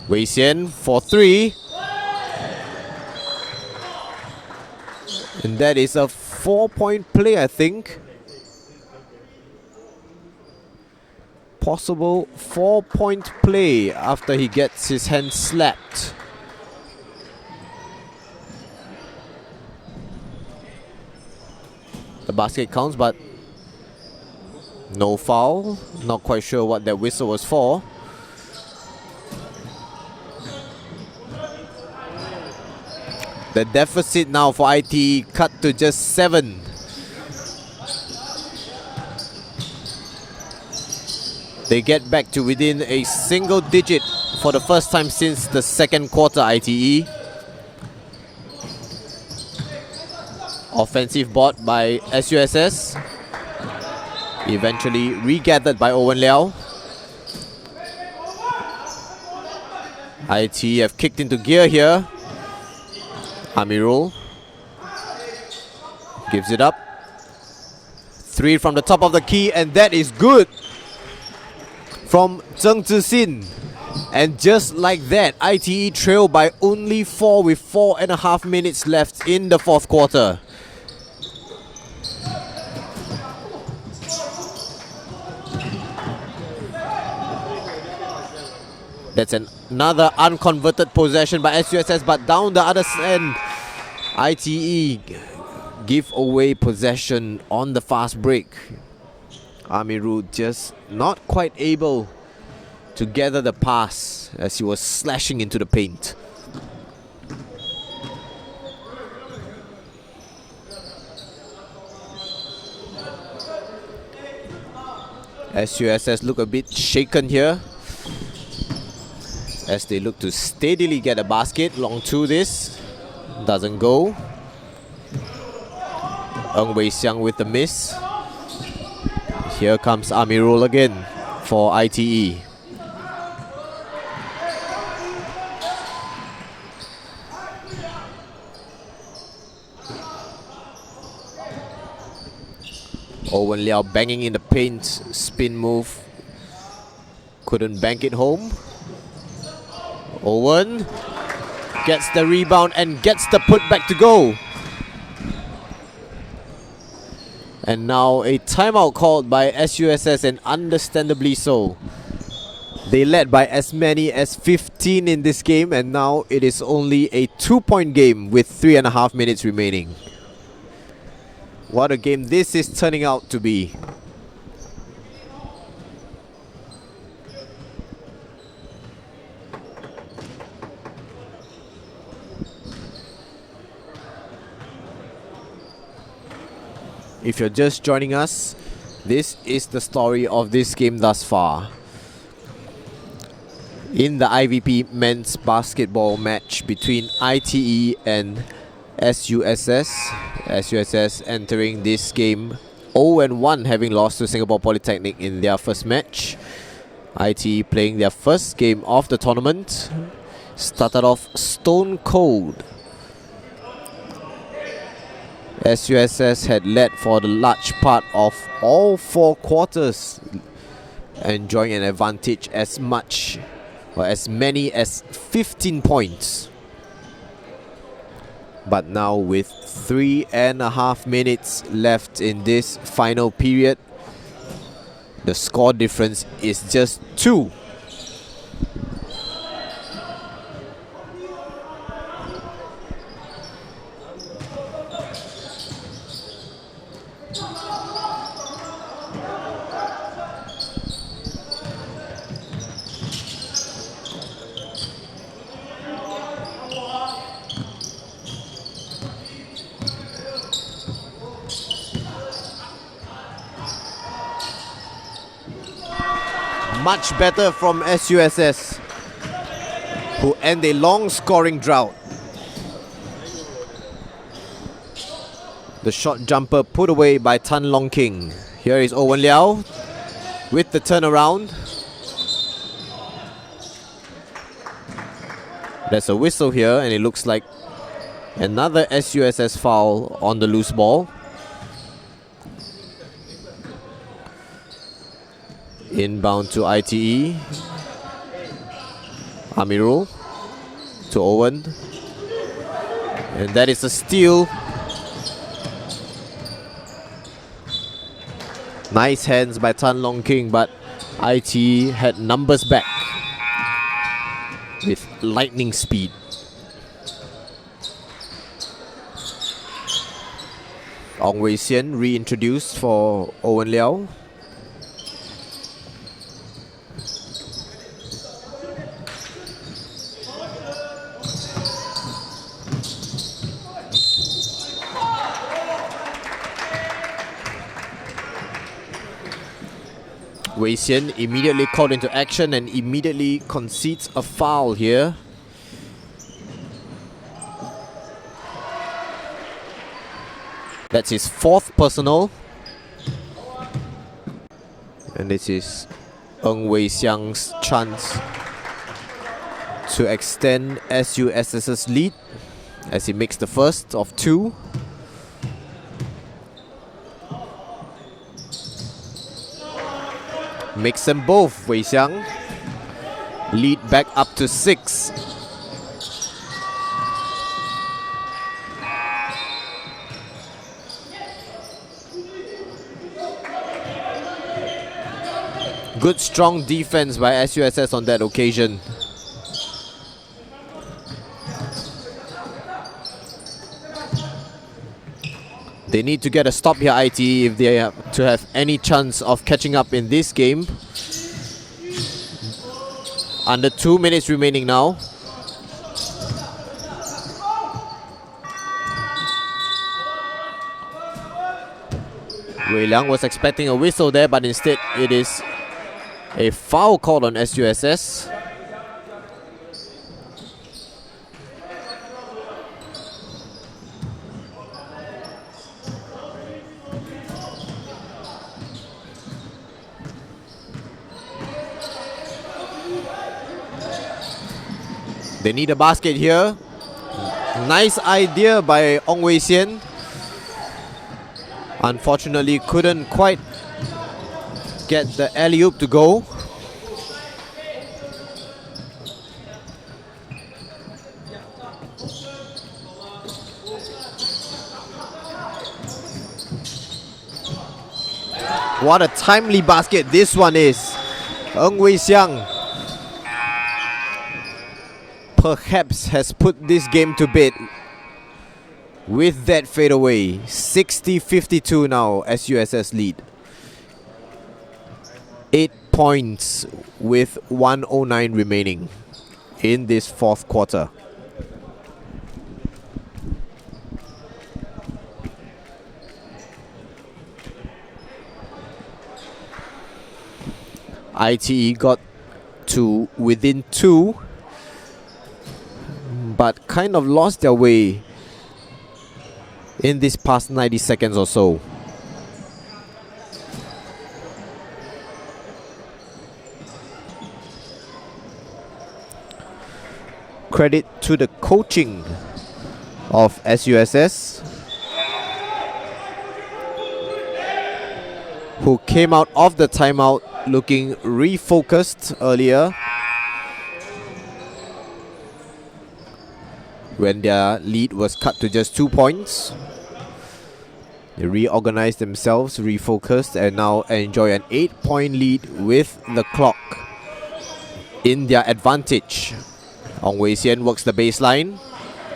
Wei Xian for 3. And that is a 4-point play, I think. Possible 4-point play after he gets his hand slapped. The basket counts, but no foul. Not quite sure what that whistle was for. The deficit now for ITE cut to just 7. They get back to within a single digit for the first time since the second quarter, ITE. Offensive board by SUSS. Eventually regathered by Owen Liao. ITE have kicked into gear here. Amirul gives it up. 3 from the top of the key, and that is good from Zheng Zixin. And just like that, ITE trail by only 4 with 4.5 minutes left in the fourth quarter. That's another unconverted possession by SUSS, but down the other end, ITE give away possession on the fast break. Amirul just not quite able to gather the pass as he was slashing into the paint. SUSS look a bit shaken here as they look to steadily get a basket. Long 2 this. Doesn't go. Ng Wei Xiang with the miss. Here comes Amirul again for ITE. Owen Liao banging in the paint. Spin move. Couldn't bank it home. Owen gets the rebound and gets the putback to go. And now a timeout called by SUSS, and understandably so. They led by as many as 15 in this game, and now it is only a 2-point game with 3.5 minutes remaining. What a game this is turning out to be. If you're just joining us, this is the story of this game thus far. In the IVP men's basketball match between ITE and SUSS. SUSS entering this game 0-1, having lost to Singapore Polytechnic in their first match. ITE playing their first game of the tournament. Started off stone cold. SUSS had led for the large part of all 4 quarters, enjoying an advantage as much or as many as 15 points. But now with 3.5 minutes left in this final period, the score difference is just 2. Much better from SUSS, who end a long scoring drought. The shot jumper put away by Tan Long King. Here is Owen Liao with the turnaround. There's a whistle here, and it looks like another SUSS foul on the loose ball. Inbound to ITE. Amirul to Owen. And that is a steal. Nice hands by Tan Long King, but ITE had numbers back with lightning speed. Ong Wei Sian reintroduced for Owen Liao. Wei Xian immediately called into action and immediately concedes a foul here. That's his 4th personal. And this is Ng Wei Xiang's chance to extend SUSS's lead as he makes the first of 2. Makes them both. Wei Xiang lead back up to 6. Good strong defense by SUSS on that occasion. They need to get a stop here, ITE, if they have to have any chance of catching up in this game. Under 2 minutes remaining now. Wei Liang was expecting a whistle there, but instead it is a foul called on SUSS. They need a basket here. Nice idea by Ong Wei Sian. Unfortunately, couldn't quite get the alley-oop to go. What a timely basket this one is. Ng Wei Xiang perhaps has put this game to bed with that fadeaway. 60-52 now, SUSS lead. 8 points with 1:09 remaining in this fourth quarter. ITE got to within 2, but kind of lost their way in this past 90 seconds or so. Credit to the coaching of SUSS, who came out of the timeout looking refocused earlier when their lead was cut to just 2 points. They reorganized themselves, refocused, and now enjoy an 8-point lead with the clock in their advantage. Ong Wei Xian works the baseline,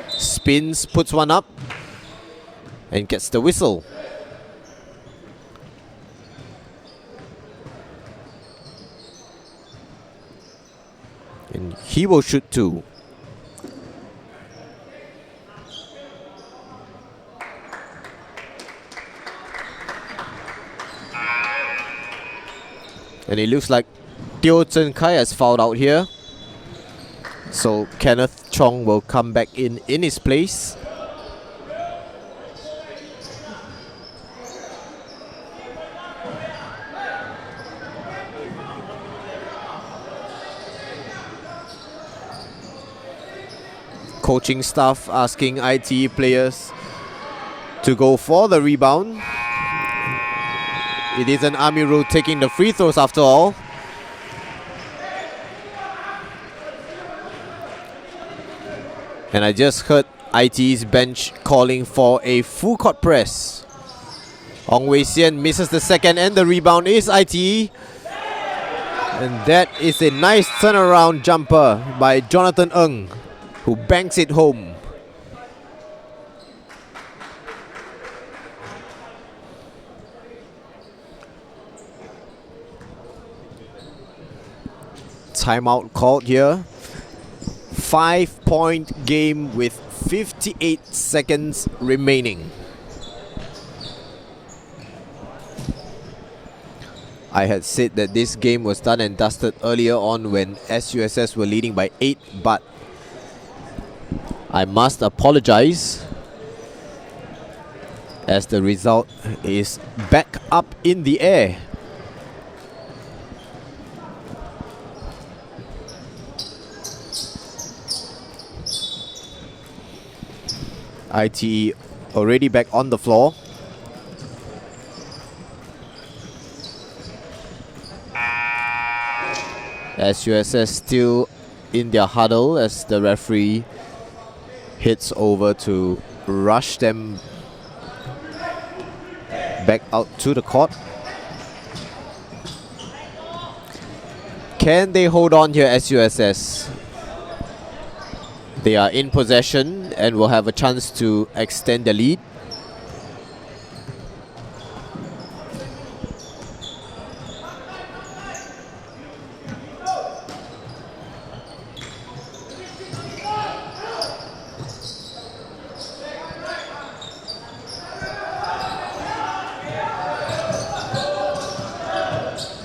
spins, puts one up, and gets the whistle. And he will shoot 2. And it looks like Teo Zhen Kai has fouled out here. So Kenneth Chong will come back in his place. Coaching staff asking ITE players to go for the rebound. It is an Amirul taking the free throws after all. And I just heard ITE's bench calling for a full court press. Ong Wei Xian misses the second, and the rebound is ITE. And that is a nice turnaround jumper by Jonathan Ng, who banks it home. Timeout called here. 5-point game with 58 seconds remaining. I had said that this game was done and dusted earlier on when SUSS were leading by 8, but I must apologize as the result is back up in the air. ITE already back on the floor. SUSS still in their huddle as the referee hits over to rush them back out to the court. Can they hold on here, SUSS? They are in possession and will have a chance to extend the lead.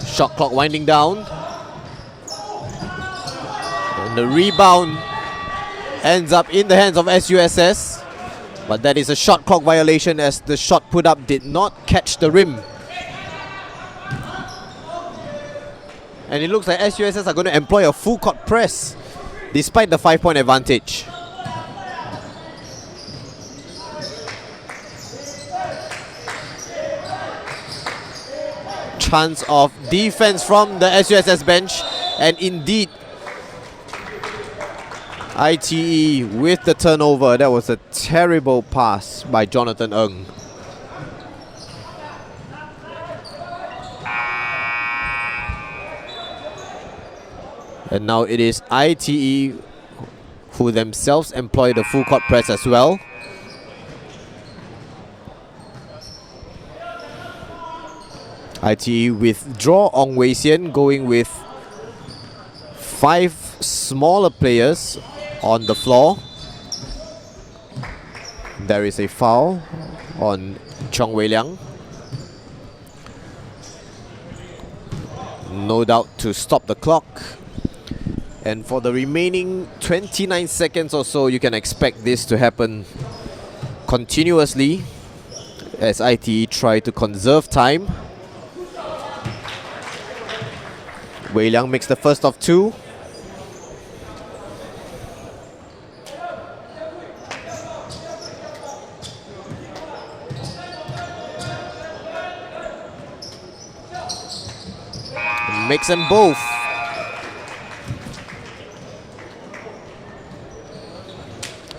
Shot clock winding down. And the rebound ends up in the hands of SUSS, but that is a shot clock violation as the shot put up did not catch the rim. And it looks like SUSS are going to employ a full court press despite the 5-point advantage. Chance of defense from the SUSS bench, and indeed ITE with the turnover. That was a terrible pass by Jonathan Ng. And now it is ITE who themselves employ the full court press as well. ITE withdraw Ong Wei Sian, going with 5 smaller players on the floor. There is a foul on Chong Wei Liang. No doubt to stop the clock. And for the remaining 29 seconds or so, you can expect this to happen continuously as ITE try to conserve time. Wei Liang makes the first of 2. Makes them both.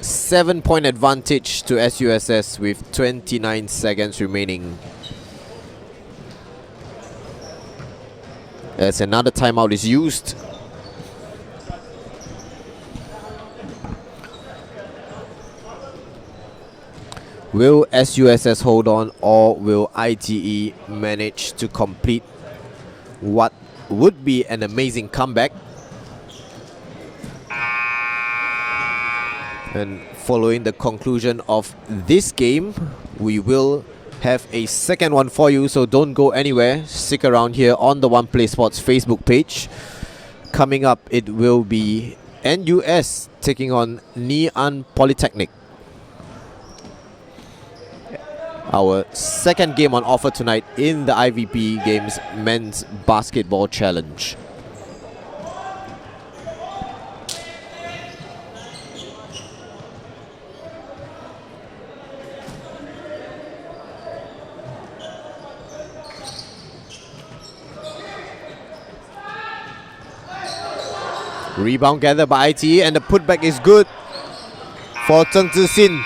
Seven-point advantage to SUSS with 29 seconds remaining. As another timeout is used. Will SUSS hold on, or will ITE manage to complete what would be an amazing comeback? And following the conclusion of this game, we will have a second one for you, so don't go anywhere. Stick around here on the One Play Sports Facebook page. Coming up, it will be NUS taking on Nghi An Polytechnic. Our second game on offer tonight in the IVP Games Men's Basketball Challenge. Rebound gathered by ITE, and the putback is good for Zheng Zixin.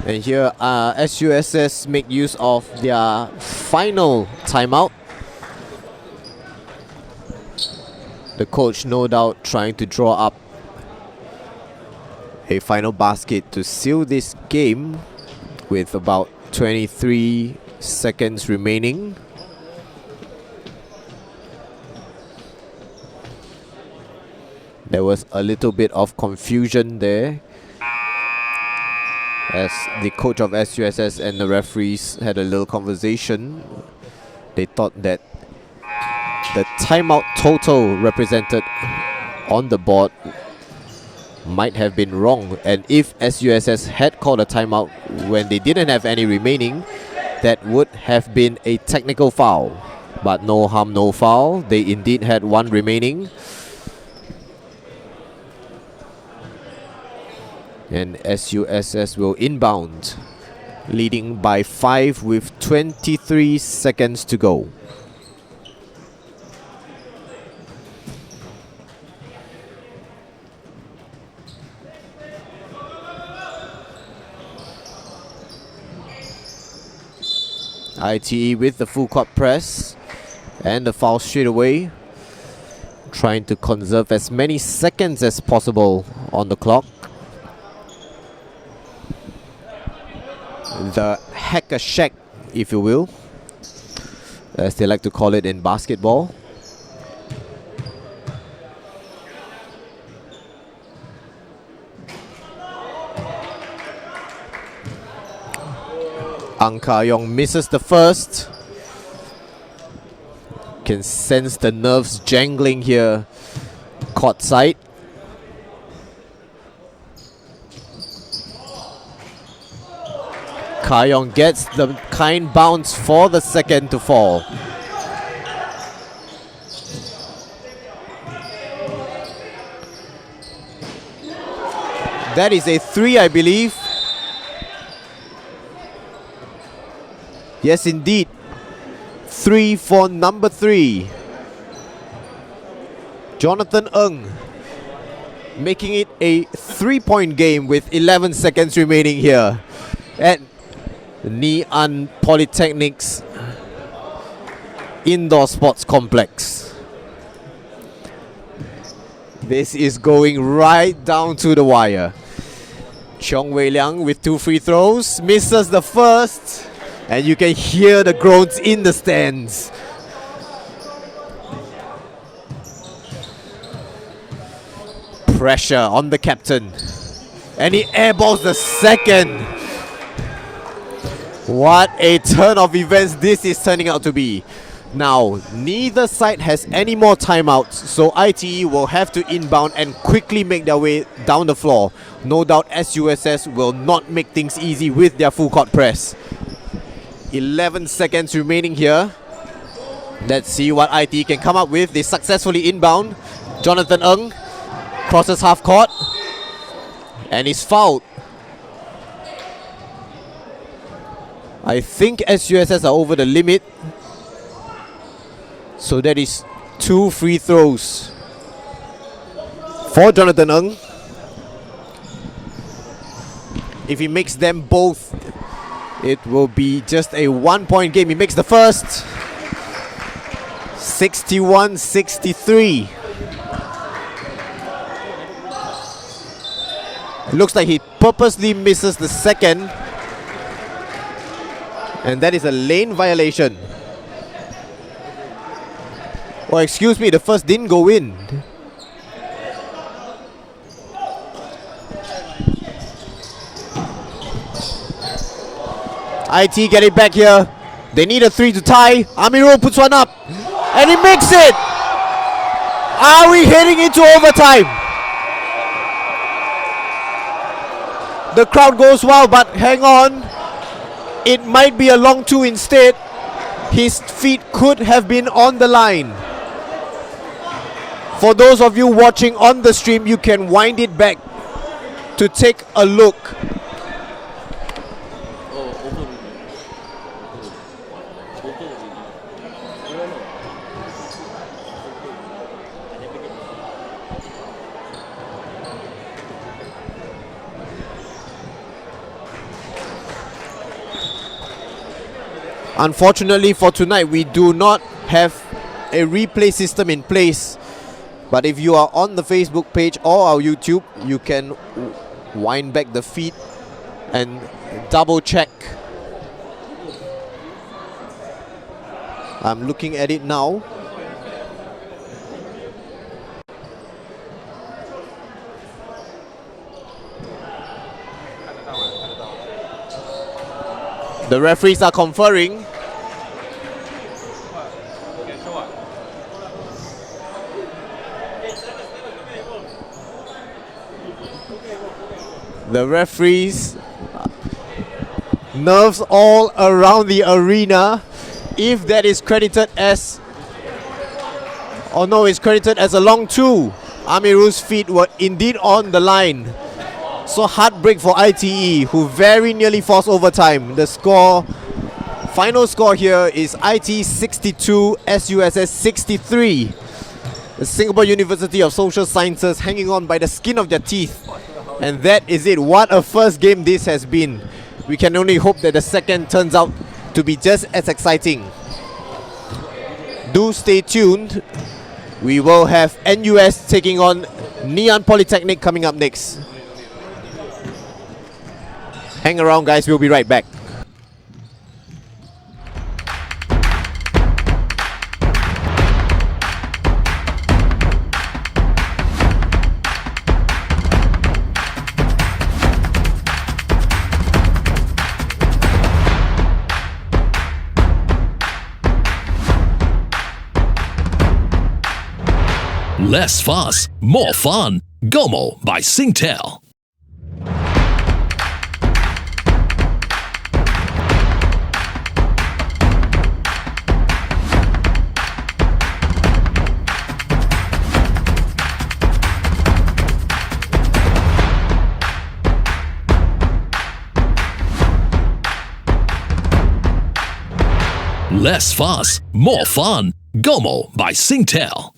And here SUSS make use of their final timeout. The coach no doubt trying to draw up a final basket to seal this game with about 23 seconds remaining. There was a little bit of confusion there, as the coach of SUSS and the referees had a little conversation. They thought that the timeout total represented on the board might have been wrong, and if SUSS had called a timeout when they didn't have any remaining, that would have been a technical foul. But no harm, no foul. They indeed had one remaining. And SUSS will inbound, leading by 5 with 23 seconds to go. ITE with the full court press and the foul straight away, trying to conserve as many seconds as possible on the clock. The hacker shack, if you will, as they like to call it in basketball. Ang Ka-yong misses the first. Can sense the nerves jangling here courtside. Ka-yong gets the kind bounce for the second to fall. That is a 3, I believe. Yes, indeed. 3 for number 3. Jonathan Ng making it a 3-point game with 11 seconds remaining here at Nghi An Polytechnic's Indoor Sports Complex. This is going right down to the wire. Cheong Wei Liang with 2 free throws, misses the first, and you can hear the groans in the stands. Pressure on the captain, and he airballs the second. What a turn of events this is turning out to be. Now, neither side has any more timeouts, so ITE will have to inbound and quickly make their way down the floor. No doubt SUSS will not make things easy with their full court press. 11 seconds remaining here. Let's see what ITE can come up with. They successfully inbound. Jonathan Ng crosses half court and is fouled. I think SUSS are over the limit. So that is 2 free throws for Jonathan Ng. If he makes them both, it will be just a 1-point game. He makes the first. 61-63. Looks like he purposely misses the second. And that is a lane violation. Oh, excuse me, the first didn't go in. IT get it back here. They need a 3 to tie. Amirul puts one up. And he makes it! Are we heading into overtime? The crowd goes wild, but hang on. It might be a long 2 instead. His feet could have been on the line. For those of you watching on the stream, you can wind it back to take a look. Unfortunately for tonight, we do not have a replay system in place. But if you are on the Facebook page or our YouTube, you can wind back the feed and double check. I'm looking at it now. The referees are conferring. The referees, nerves all around the arena. If that is credited as, oh no, it's credited as a long 2. Amirul's feet were indeed on the line. So heartbreak for ITE, who very nearly forced overtime. The score, final score here is ITE 62, SUSS 63. The Singapore University of Social Sciences hanging on by the skin of their teeth. And that is it. What a first game this has been. We can only hope that the second turns out to be just as exciting. Do stay tuned. We will have NUS taking on Nghi An Polytechnic coming up next. Hang around, guys. We'll be right back. Less fuss, more fun. Gomo by Singtel. Less fuss, more fun. Gomo by Singtel.